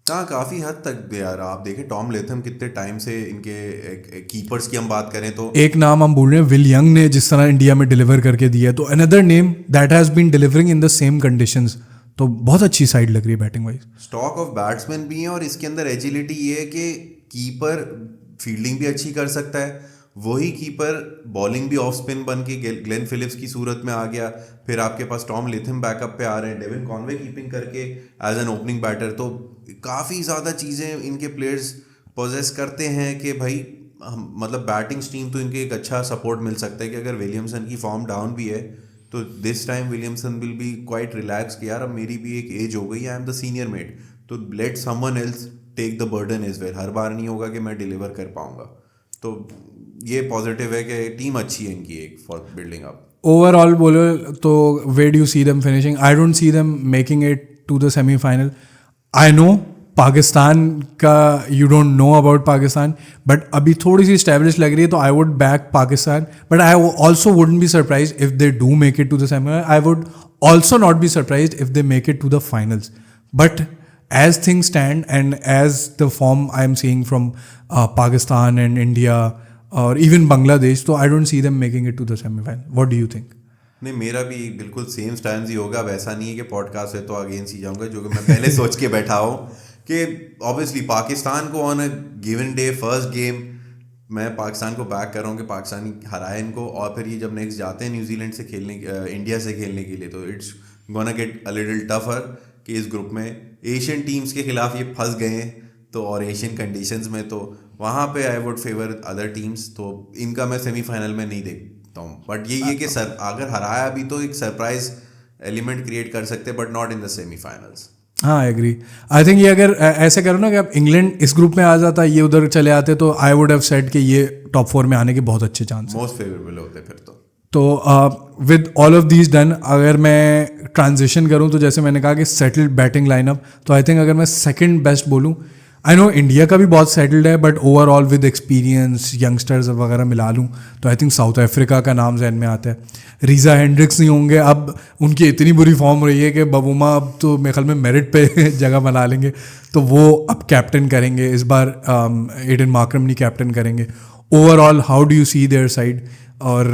हाँ, काफ़ी हद तक यार। आप देखें टॉम लेथम कितने टाइम से, इनके कीपर्स की हम बात करें तो एक नाम हम बोल रहे हैं विल यंग ने जिस तरह इंडिया में डिलीवर करके दिया है, तो another name that has been delivering in the same conditions. तो बहुत अच्छी साइड लग रही है batting wise. Stock of batsman भी हैं, और इसके अंदर एजिलिटी ये है कि कीपर फील्डिंग भी अच्छी कर सकता है, वही कीपर बॉलिंग भी ऑफ स्पिन बन के ग्लेन फिलिप्स की सूरत में आ गया। फिर आपके पास टॉम लेथम बैकअप पे आ रहे हैं, डेविन कॉनवे कीपिंग करके एज एन ओपनिंग बैटर। तो काफ़ी ज़्यादा चीज़ें इनके प्लेयर्स पोजेस करते हैं कि भाई मतलब बैटिंग स्ट्रीम तो इनके एक अच्छा सपोर्ट मिल सकता है कि अगर विलियमसन की फॉर्म डाउन भी है तो this time Williamson will be quite relax कि यार अब मेरी भी एक एज हो गई, I am the senior mate, तो let someone else take the burden as well. हर बार नहीं होगा कि मैं डिलीवर कर पाऊंगा। तो ये पॉजिटिव है कि टीम अच्छी है इनकी एक फॉर बिल्डिंग अप। ओवरऑल बोलो तो where do you see them finishing? I don't see them making it to the semifinal. I know Pakistan का you don't know about Pakistan, but अभी थोड़ी सी स्टैब्लिश लग रही है, तो I would back Pakistan. But I also wouldn't be surprise if they do make it to the semifinal. I would also not be surprise if they make it to the finals. But as things stand and as the form I am seeing from Pakistan and India or even Bangladesh, so I don't see them making it to the semi-final. What do you think? नहीं, मेरा भी बिल्कुल सेम स्टैंड ही होगा। अब ऐसा नहीं है कि पॉडकास्ट है तो अगेंस्ट ही जाऊंगा, जो कि मैं पहले सोच के बैठा हूँ कि ऑब्वियसली पाकिस्तान को on a given day first game मैं पाकिस्तान को बैक कर रहा हूँ कि पाकिस्तान हराए इनको। और फिर ये जब नेक्स्ट जाते हैं न्यूजीलैंड से खेलने, इंडिया से खेलने के लिए, तो it's gonna get a little tougher कि इस ग्रुप में एशियन टीम्स के खिलाफ ये फंस गए हैं, तो और एशियन कंडीशंस में, तो वहाँ पे I would favour other teams. तो इनका मैं सेमीफाइनल में नहीं देखता हूँ। बट ये कि सर अगर हराया भी तो एक सरप्राइज एलिमेंट क्रिएट कर सकते, but not in the semifinals. हाँ, आई एग्री। आई थिंक ये अगर ऐसे करो ना कि अब इंग्लैंड इस ग्रुप में आ जाता, ये उधर चले आते, तो आई वुड हैव सेड कि ये टॉप 4 में आने के बहुत अच्छे चांस मोस्ट फेवरेबल होते फिर तो। With all of these done, अगर मैं ट्रांजिशन करूं तो जैसे मैंने कहा कि सेटल्ड बैटिंग लाइनअप, तो आई थिंक अगर मैं सेकंड बेस्ट बोलूं, आई नो इंडिया का भी बहुत सेटल्ड है, but overall with experience youngsters वगैरह मिला लूं तो आई थिंक साउथ अफ्रीका का नाम जहन में आता है। रीज़ा हेंड्रिक्स नहीं होंगे, अब उनकी इतनी बुरी फॉर्म रही है कि बबूमा अब तो मेरे ख्याल में मेरिट पे जगह बना लेंगे, तो वो अब कैप्टन करेंगे इस बार। एडन मार्करम नहीं कैप्टन करेंगे। Overall how do you see their side? और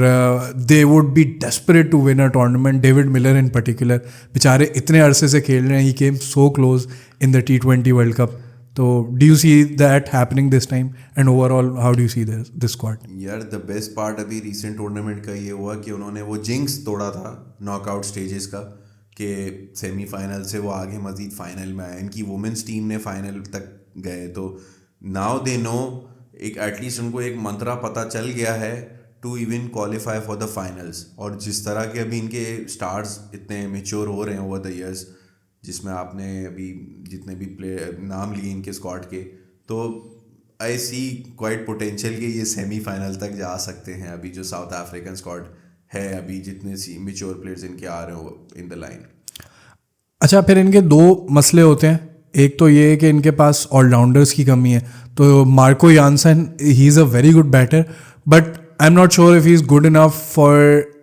they would be desperate to win a tournament. David Miller in particular, बेचारे इतने अरसे से खेल रहे हैं, he came so close in the T20 World Cup. तो do you see that happening this time? And overall how do you see this squad? यार द बेस्ट पार्ट अभी रिसेंट टूर्नामेंट का ये हुआ कि उन्होंने वो जिंक्स तोड़ा था नॉकआउट स्टेजेस का, कि सेमीफाइनल से वो आगे मजीद फाइनल में आए। इनकी वुमेंस टीम ने फाइनल तक गए, तो नाउ दे नो, एक एटलीस्ट उनको एक मंत्रा पता चल गया है to even qualify for the finals. और जिस तरह के अभी इनके स्टार्स इतने मेच्योर हो रहे हैं ओवर द ईयर्स, जिसमें आपने अभी जितने भी नाम लिए इनके स्क्वाड के, तो आई सी क्वाइट पोटेंशियल कि ये सेमीफाइनल तक जा सकते हैं। अभी जो साउथ अफ्रीकन स्क्वाड है, अभी जितने मेच्योर प्लेयर्स इनके आ रहे हो इन द लाइन। अच्छा, फिर इनके दो मसले होते हैं। एक तो ये है कि इनके पास ऑलराउंडर्स की कमी है। तो Marco Jansen, he is a very good batter, but I am not sure if he is good enough for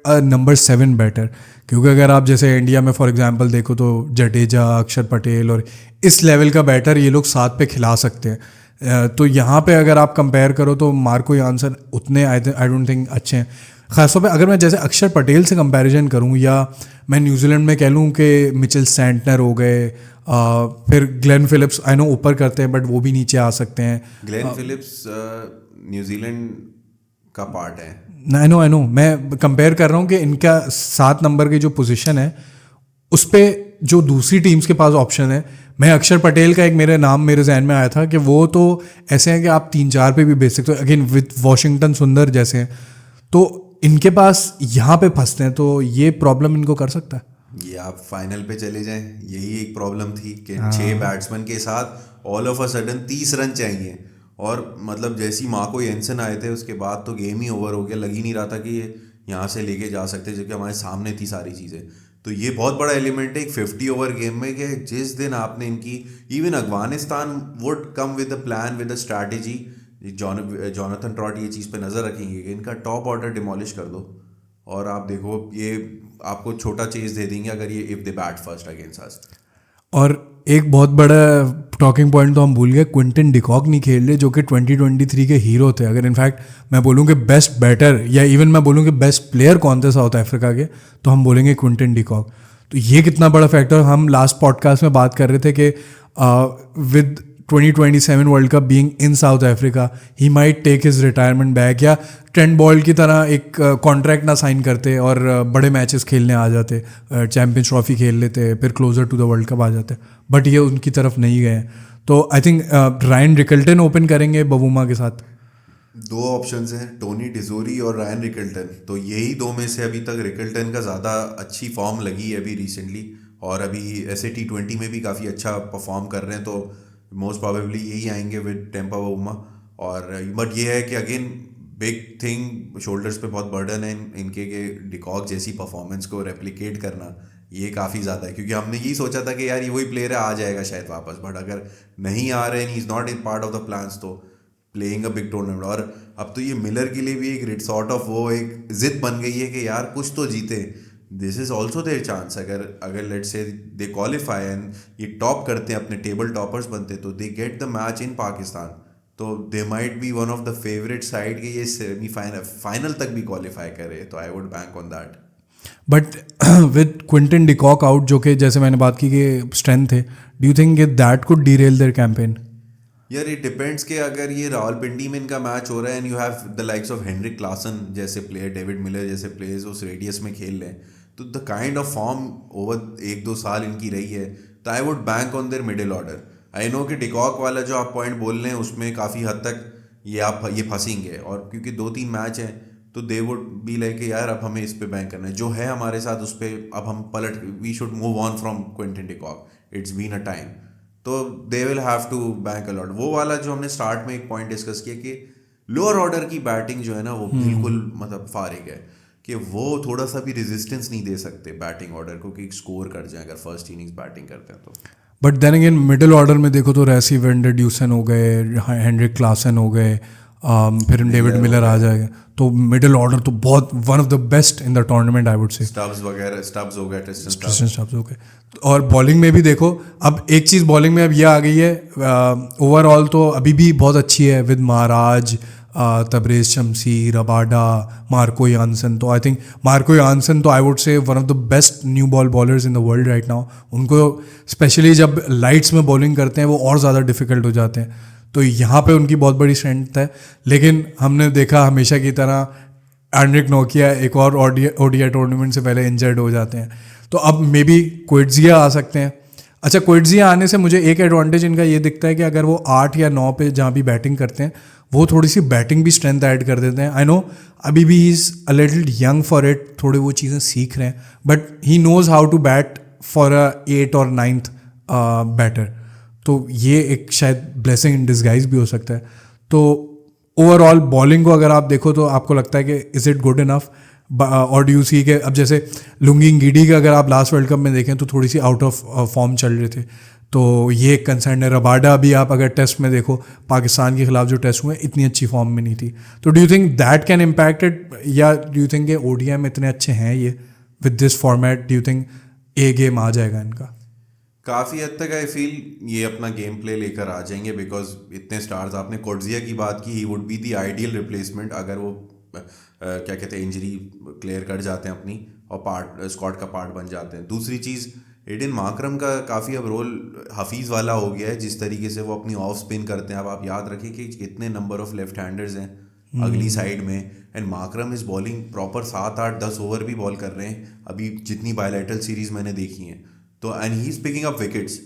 a number 7 batter. क्योंकि अगर आप जैसे इंडिया में फॉर एग्जांपल देखो तो जडेजा, अक्षर पटेल और इस लेवल का बैटर ये लोग साथ पे खिला सकते हैं। तो यहाँ पे अगर आप कंपेयर करो तो मार्को यानसन उतने आई डोंट थिंक अच्छे हैं। ख़ासतौर पे अगर मैं जैसे अक्षर पटेल से कंपैरिजन करूँ, या मैं न्यूजीलैंड में कह लूँ कि मिचेल सैंटनर हो गए, फिर ग्लेन फिलिप्स, आई नो ऊपर करते हैं बट वो भी नीचे आ सकते हैं। ग्लेन फिलिप्स न्यूजीलैंड का पार्ट है। आई नो मैं कंपेयर कर रहा हूँ कि इनका 7 नंबर की जो पोजीशन है उस पर जो दूसरी टीम्स के पास ऑप्शन है, मैं अक्षर पटेल का एक मेरे नाम मेरे जहन में आया था कि वो तो ऐसे हैं कि आप 3-4 पे भी बेच सकते हो, अगेन विथ वॉशिंगटन सुंदर जैसे हैं, तो इनके पास यहाँ पे फंसते हैं, तो ये प्रॉब्लम इनको कर सकता है। ये आप फाइनल पे चले जाएं, यही एक प्रॉब्लम थी कि 6 बैट्समैन के साथ all of a sudden 30 run चाहिए, और मतलब जैसी मार्को येंसन आए थे उसके बाद तो गेम ही ओवर हो गया, लग ही नहीं रहा था कि ये यहाँ से लेके जा सकते, जबकि हमारे सामने थी सारी चीज़ें। तो ये बहुत बड़ा एलिमेंट है एक 50 ओवर गेम में कि जिस दिन आपने इनकी, even Afghanistan would come with a plan with a strategy, Jonathan trout ये चीज़ पे नज़र रखेंगे कि इनका टॉप ऑर्डर डिमोलिश कर दो, और आप देखो ये आपको छोटा चेज दे देंगे अगर ये if they bat first against us. और एक बहुत बड़ा टॉकिंग पॉइंट तो हम भूल गए, क्विंटन डिकॉक नहीं खेल रहे, जो कि 2023 के हीरो थे। अगर इनफैक्ट मैं बोलूँ कि बेस्ट बैटर या इवन मैं बोलूँ कि बेस्ट प्लेयर कौन थे साउथ अफ्रीका के, तो हम बोलेंगे क्विंटन डिकॉक। तो ये कितना बड़ा फैक्टर, हम लास्ट पॉडकास्ट में बात कर रहे थे कि with 2027 World Cup being in South Africa he might take his retirement back, या ट्रेंट बॉल्ट की तरह एक कॉन्ट्रैक्ट ना साइन करते और बड़े मैचेस खेलने आ जाते, चैम्पियंस ट्रॉफी खेल लेते, फिर closer to the World Cup आ जाते, बट ये उनकी तरफ नहीं गए। तो I think Ryan Rickelton open करेंगे बवूमा के साथ। दो ऑप्शंस हैं, टोनी डिजोरी और रायन रिकल्टन, तो यही दो में से अभी तक रिकल्टन का ज़्यादा अच्छी फॉर्म लगी है अभी रिसेंटली, और अभी ऐसे T20 में भी काफ़ी अच्छा परफॉर्म कर रहे हैं, तो मोस्ट प्रोबेबली यही आएंगे विद टेम्पा बवूमा। और बट ये है कि अगेन बिग थिंग, शोल्डर्स पे बहुत बर्डन है इनके के डिकॉक जैसी परफॉर्मेंस को रेप्लिकेट करना, ये काफ़ी ज़्यादा है, क्योंकि हमने यही सोचा था कि यार ये वही प्लेयर है, आ जाएगा शायद वापस, बट अगर नहीं आ रहे हैं, he is not in part of the plans, तो प्लेइंग अ बिग टूर्नामेंट। और अब तो ये मिलर के लिए भी एक सॉर्ट ऑफ वो एक जिद बन गई है कि यार कुछ तो जीते, this is also their chance. अगर let's say they qualify and ये टॉप करते हैं, अपने टेबल टॉपर्स बनते, तो they get the match in Pakistan, तो they might be one of the favourite side कि ये सेमीफाइनल फाइनल तक भी क्वालिफाई करे, तो I would bank on that. But with Quinton de Kock out, जो कि जैसे मैंने बात की कि स्ट्रेंथ है, do you think that could derail their campaign? यार इट डिपेंड्स कि अगर ये रावलपिंडी में इनका मैच हो रहा है and you have the likes of Heinrich Klaasen जैसे प्लेयर, डेविड मिलर जैसे प्लेयर्स उस रेडियस में खेल रहे हैं, तो the kind of form over 1-2 साल इनकी रही है, तो I would bank on their middle order. I know कि डिकॉक वाला जो आप पॉइंट बोल रहे हैं उसमें काफ़ी हद तक ये फंसेंगे, और क्योंकि 2-3 मैच हैं तो दे वुड बी लाइक यार अब हमें इस पे बैंक करना है, जो है हमारे साथ उस पर अब हम पलट, we should move on from Quinton de Kock, it's been a time, तो they will have to bank a lot. वो वाला जो हमने स्टार्ट में एक पॉइंट डिस्कस किया कि लोअर ऑर्डर की बैटिंग जो है ना वो बिल्कुल मतलब फारिग है, कि वो थोड़ा सा भी रेजिस्टेंस नहीं दे सकते बैटिंग ऑर्डर को कि स्कोर कर जाए अगर फर्स्ट इनिंग्स बैटिंग करते हैं तो। But then again middle order में देखो तो रेसी वेंडर ड्यूसन हो गए, हेनरिक क्लासन हो गए, फिर डेविड मिलर आ जाएगा, तो मिडिल ऑर्डर तो बहुत one of the best in the tournament I would say. Stubbs वगैरह, स्टब्स हो गया, ट्रिस्टन स्टब्स हो गए। और बॉलिंग में भी देखो, अब एक चीज़ बॉलिंग में अब ये आ गई है, ओवरऑल तो अभी भी बहुत अच्छी है with Maharaj, Tabraiz Shamsi, Rabada, Marco Jansen. तो आई थिंक मार्को यानसन तो I would say one of the best new ball bowlers in the world right now. उनको स्पेशली जब लाइट्स में बॉलिंग करते हैं वो और ज़्यादा डिफिकल्ट हो जाते हैं, तो यहाँ पे उनकी बहुत बड़ी स्ट्रेंथ है। लेकिन हमने देखा हमेशा की तरह एंड्रिक नोकिया एक और ओडीआई टूर्नामेंट से पहले इंजर्ड हो जाते हैं, तो अब मे बी क्विट्जिया आ सकते हैं। अच्छा, क्विट्जिया आने से मुझे एक एडवांटेज इनका ये दिखता है कि अगर वो 8 या 9 पे जहाँ भी बैटिंग करते हैं वो थोड़ी सी बैटिंग भी स्ट्रेंथ ऐड कर देते हैं। आई नो अभी भी he is a little young for it, थोड़े वो चीज़ें सीख रहे हैं, but he knows how to bat for a 8 और 9th बैटर, तो ये एक शायद ब्लेसिंग इन डिस्गाइज भी हो सकता है। तो ओवरऑल बॉलिंग को अगर आप देखो तो आपको लगता है कि इज़ इट गुड इनफ, और डू यू सी के अब जैसे लुंगी गिडी का अगर आप लास्ट वर्ल्ड कप में देखें तो थोड़ी सी आउट ऑफ फॉर्म चल रहे थे, तो ये एक कंसर्न है। रबाडा भी आप अगर टेस्ट में देखो, पाकिस्तान के खिलाफ जो टेस्ट हुए इतनी अच्छी फॉर्म में नहीं थी, तो do you think that can impact it, या डू यू थिंक ये ओडीआई में इतने अच्छे हैं ये with this format, do you think a game आ जाएगा इनका? काफ़ी हद तक आई फील ये अपना गेम प्ले लेकर आ जाएंगे, बिकॉज इतने स्टार्स, आपने कोर्जिया की बात की, he would be the ideal replacement अगर वो क्या कहते हैं इंजरी क्लियर कर जाते हैं अपनी और स्क्वाड का पार्ट बन जाते हैं। दूसरी चीज़, एडन मार्करम का काफ़ी अब रोल हफीज़ वाला हो गया है, जिस तरीके से वो अपनी ऑफ स्पिन करते हैं। अब आप याद रखें कि कितने नंबर ऑफ लेफ्ट हैंडर्स हैं अगली साइड में, and माकरम is bowling proper 7-8-10 over भी बॉल कर रहे हैं अभी जितनी बायलैटरल सीरीज मैंने देखी हैं, तो and he is picking up wickets,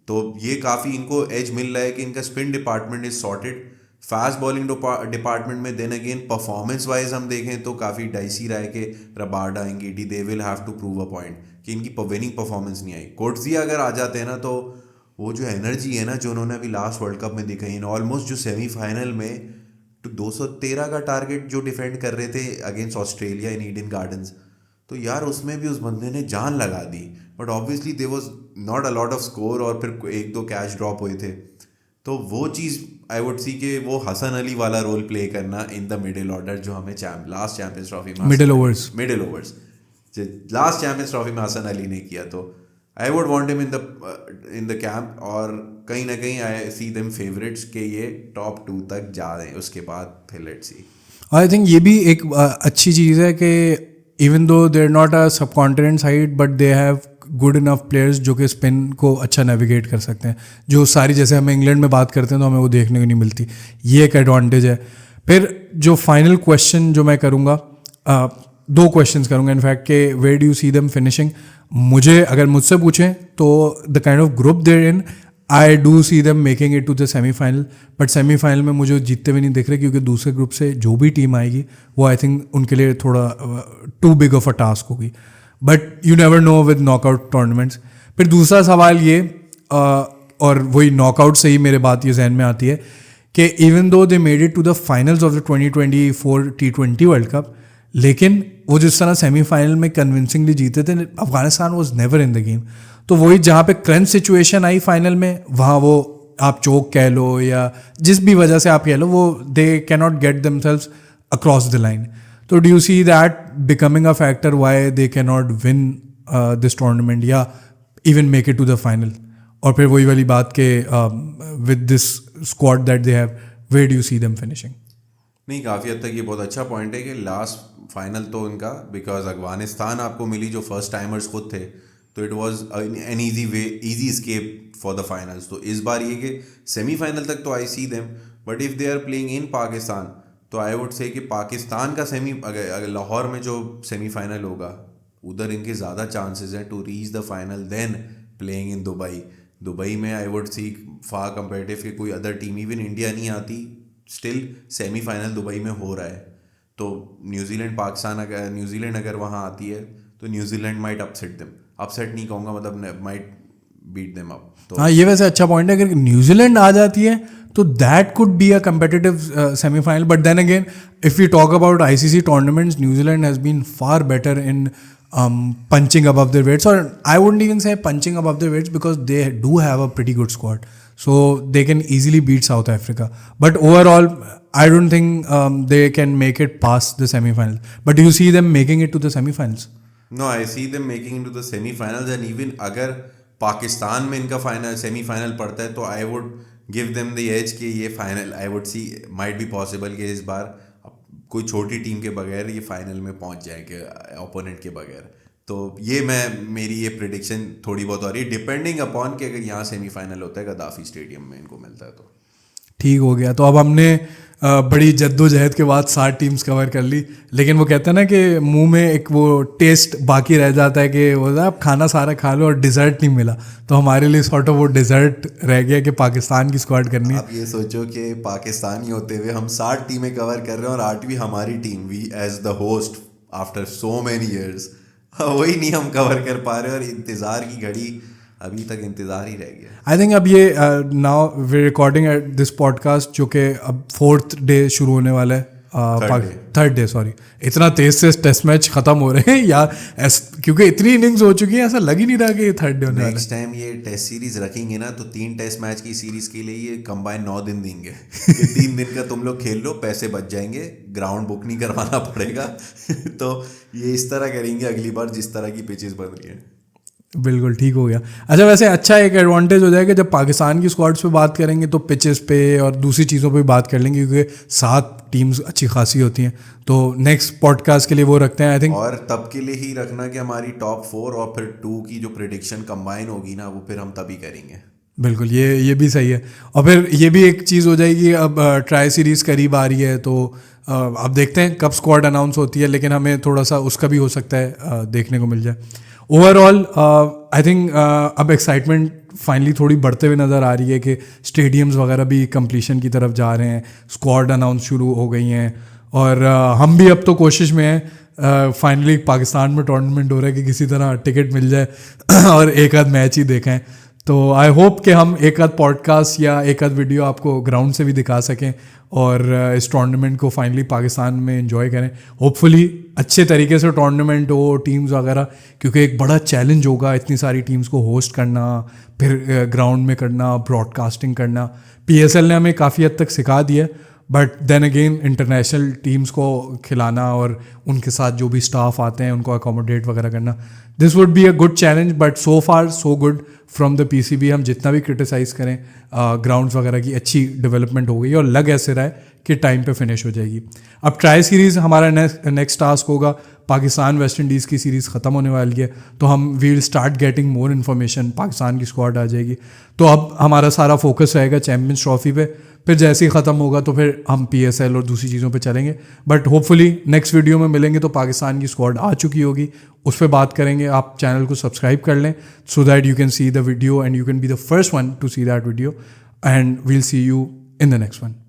तो ये काफ़ी इनको एज मिल रहा है कि इनका spin department is sorted, fast bowling department में देन अगेन परफॉर्मेंस वाइज हम देखें तो काफ़ी डाइसी रहा है कि Rabada Ngidi they will have to prove a point कि इनकी विनिंग परफॉर्मेंस नहीं आई। कोटजिया अगर आ जाते हैं ना तो वो जो एनर्जी है ना जो उन्होंने अभी लास्ट वर्ल्ड कप में दिखाई है, ऑलमोस्ट जो सेमीफाइनल में तो 213 का टारगेट जो डिफेंड कर रहे थे against Australia in Eden Gardens, तो यार उसमें भी उस बंदे ने जान लगा दी, but obviously there was not a lot of score और फिर 1-2 कैच ड्रॉप हुए थे, तो वो चीज़ आई वुड सी कि वो हसन अली वाला रोल प्ले करना इन द मिडिल ऑर्डर जो हमें लास्ट चैंपियंस ट्रॉफी में middle overs last champions trophy में हसन अली ने किया, तो I would want him in the camp, और कहीं ना कहीं आई सी देम फेवरेट्स के ये टॉप 2 तक जा रहे हैं, उसके बाद फिर लेट्स सी। आई थिंक ये भी एक अच्छी चीज़ है कि even though they are not a सब continent side but they have good enough players जो कि स्पिन को अच्छा नेविगेट कर सकते हैं, जो सारी जैसे हम इंग्लैंड में बात करते हैं तो हमें वो देखने को नहीं मिलती, ये एक एडवांटेज है। फिर जो फाइनल क्वेश्चन जो मैं करूँगा, 2 क्वेश्चंस करूँगा इनफैक्ट के where do you see them finishing. मुझे अगर मुझसे पूछें तो the kind of group they're in I do see them making it to the semifinal, but semifinal में मुझे जीतते हुए नहीं दिख रहे क्योंकि दूसरे ग्रुप से जो भी टीम आएगी वो आई थिंक उनके लिए थोड़ा too big of a task होगी, but you never know with knockout tournaments. फिर दूसरा सवाल ये और वही नॉकआउट से ही मेरे बात ये जहन में आती है कि even though they made it to the finals of the 2024 T20 World Cup, लेकिन वो जिस तरह सेमीफाइनल में कन्विंसिंगली जीते थे, Afghanistan was never in the game, तो वही जहाँ पे क्रंच सिचुएशन आई फाइनल में वहाँ वो आप चोक कह लो या जिस भी वजह से आप कह लो, वो they can not get themselves across the line. तो do you see that becoming a factor why they can not win this tournament या even make it to the final? और फिर वही वाली बात के with this squad that they have, where do you see them finishing? नहीं, काफ़ी हद तक ये बहुत अच्छा पॉइंट है कि लास्ट फाइनल तो उनका बिकॉज अफगानिस्तान आपको मिली जो फर्स्ट टाइमर्स खुद थे, तो it was an easy escape for the finals. तो इस बार ये कि सेमीफाइनल तक तो I see them, but if they are playing in Pakistan तो आई वुड से कि पाकिस्तान का अगर लाहौर में जो सेमीफाइनल होगा उधर इनके ज़्यादा चांसेस हैं to reach the final than playing in Dubai में I would see far comparative कि कोई अदर टीम इवन इंडिया नहीं आती, स्टिल सेमीफाइनल दुबई में हो रहा है, तो न्यूजीलैंड अगर वहाँ आती है तो न्यूजीलैंड माइट अपसेट नहीं कहूँगा, मतलब माइट बीट देम अप। तो हाँ, ये वैसे अच्छा पॉइंट है, अगर न्यूजीलैंड आ जाती है तो that could be a competitive semifinal, but then again if we talk about ICC tournaments, New Zealand has been far better in punching above their weights, or I wouldn't even say punching above their weights because they do have a pretty good squad, so they can easily beat South Africa, but overall I don't think they can make it past the semi-final. But do you see them making it to the semi-finals? No, I see them making into the semi-finals, and even अगर पाकिस्तान में इनका सेमीफाइनल पड़ता है तो I would give them the edge कि ये final I would see might be possible कि इस बार कोई छोटी टीम के बगैर ये फाइनल में पहुंच जाएंगे ओपोनेंट के बगैर। तो ये मेरी ये प्रिडिक्शन थोड़ी बहुत हो रही है, डिपेंडिंग अपॉन कि अगर यहाँ सेमीफाइनल होता है गद्दाफी स्टेडियम में इनको मिलता है तो ठीक हो गया। तो अब हमने बड़ी जद्दोजहद के बाद 7 टीम्स कवर कर ली, लेकिन वो कहते हैं ना कि मुंह में एक वो टेस्ट बाकी रह जाता है कि वो आप खाना सारा खा लो और डिज़र्ट नहीं मिला, तो हमारे लिए सॉर्ट ऑफ वो डिज़र्ट रह गया कि पाकिस्तान की स्क्वाड करनी है। आप ये सोचो कि पाकिस्तानी होते हुए हम 60 टीमें कवर कर रहे हैं और 8वीं हमारी team, we as the host after so many years वही नहीं हम कवर कर पा रहे और इंतज़ार की घड़ी अभी तक इंतज़ार ही रह गया। आई थिंक अब ये now we recording at this podcast जो कि अब 4th डे शुरू होने वाला है, थर्ड डे सॉरी, इतना तेज से टेस्ट मैच खत्म हो रहे हैं यार, क्योंकि इतनी इनिंग्स हो चुकी है, ऐसा लग ही नहीं रहा कि ये 3rd डे होने वाला है। नेक्स्ट टाइम ये टेस्ट सीरीज रखेंगे ना तो 3 टेस्ट मैच की सीरीज के लिए ये कंबाइन 9 दिन देंगे कि 3 दिन का तुम लोग खेल लो, पैसे बच जाएंगे, ग्राउंड बुक नहीं करवाना पड़ेगा तो ये इस तरह करेंगे अगली बार जिस तरह की पिचेस बन रही हैं। बिल्कुल ठीक हो गया। अच्छा, वैसे अच्छा एक एडवांटेज हो जाएगा जब पाकिस्तान की स्क्वाड्स पे बात करेंगे तो पिचेस पे और दूसरी चीज़ों पे भी बात कर लेंगे, क्योंकि 7 टीम्स अच्छी खासी होती हैं, तो नेक्स्ट पॉडकास्ट के लिए वो रखते हैं आई थिंक। और तब के लिए ही रखना कि हमारी टॉप 4 और फिर 2 की जो प्रेडिक्शन कंबाइन होगी ना वो फिर हम तभी करेंगे। बिल्कुल, ये भी सही है। और फिर ये भी एक चीज़ हो जाएगी, अब ट्राई सीरीज़ करीब आ रही है तो अब देखते हैं कब स्क्वाड अनाउंस होती है, लेकिन हमें थोड़ा सा उसका भी हो सकता है देखने को मिल जाए। ओवरऑल आई थिंक अब एक्साइटमेंट फाइनली थोड़ी बढ़ते हुए नज़र आ रही है कि स्टेडियम्स वगैरह भी कंप्लीशन की तरफ जा रहे हैं, स्क्वाड अनाउंस शुरू हो गई हैं, और हम भी अब तो कोशिश में हैं फाइनली पाकिस्तान में टूर्नामेंट हो रहा है कि किसी तरह टिकट मिल जाए और एक आध मैच ही देखें। तो आई होप कि हम एक आध पॉडकास्ट या एक आध वीडियो आपको ग्राउंड से भी दिखा सकें और इस टूर्नामेंट को फाइनली पाकिस्तान में एंजॉय करें। होपफुली अच्छे तरीके से टूर्नामेंट हो, टीम्स वगैरह, क्योंकि एक बड़ा चैलेंज होगा इतनी सारी टीम्स को होस्ट करना, फिर ग्राउंड में करना, ब्रॉडकास्टिंग करना। PSL ने हमें काफ़ी हद तक सिखा दिया, but then again international teams को खिलाना और उनके साथ जो भी स्टाफ आते हैं उनको अकोमोडेट वगैरह करना, this would be a good challenge. But so far so good from the PCB। हम जितना भी क्रिटिसाइज़ करें ग्राउंड्स वगैरह की अच्छी डेवलपमेंट हो गई और लग ऐसे रहा है कि टाइम पे फिनिश हो जाएगी। अब ट्राई सीरीज़ हमारा नेक्स्ट टास्क होगा। पाकिस्तान वेस्ट इंडीज़ की सीरीज़ ख़त्म होने वाली है, तो हम we'll start getting more information, Pakistan की स्क्वाड आ जाएगी। तो अब हमारा सारा फोकस रहेगा चैम्पियंस ट्रॉफी पे, फिर जैसे ही ख़त्म होगा तो फिर हम PSL और दूसरी चीज़ों पे चलेंगे। बट होपफुली नेक्स्ट वीडियो में मिलेंगे तो पाकिस्तान की स्क्वाड आ चुकी होगी, उस पर बात करेंगे। आप चैनल को सब्सक्राइब कर लें so that you can see the video and you can be the first one to see that video, and we'll see you in the next one.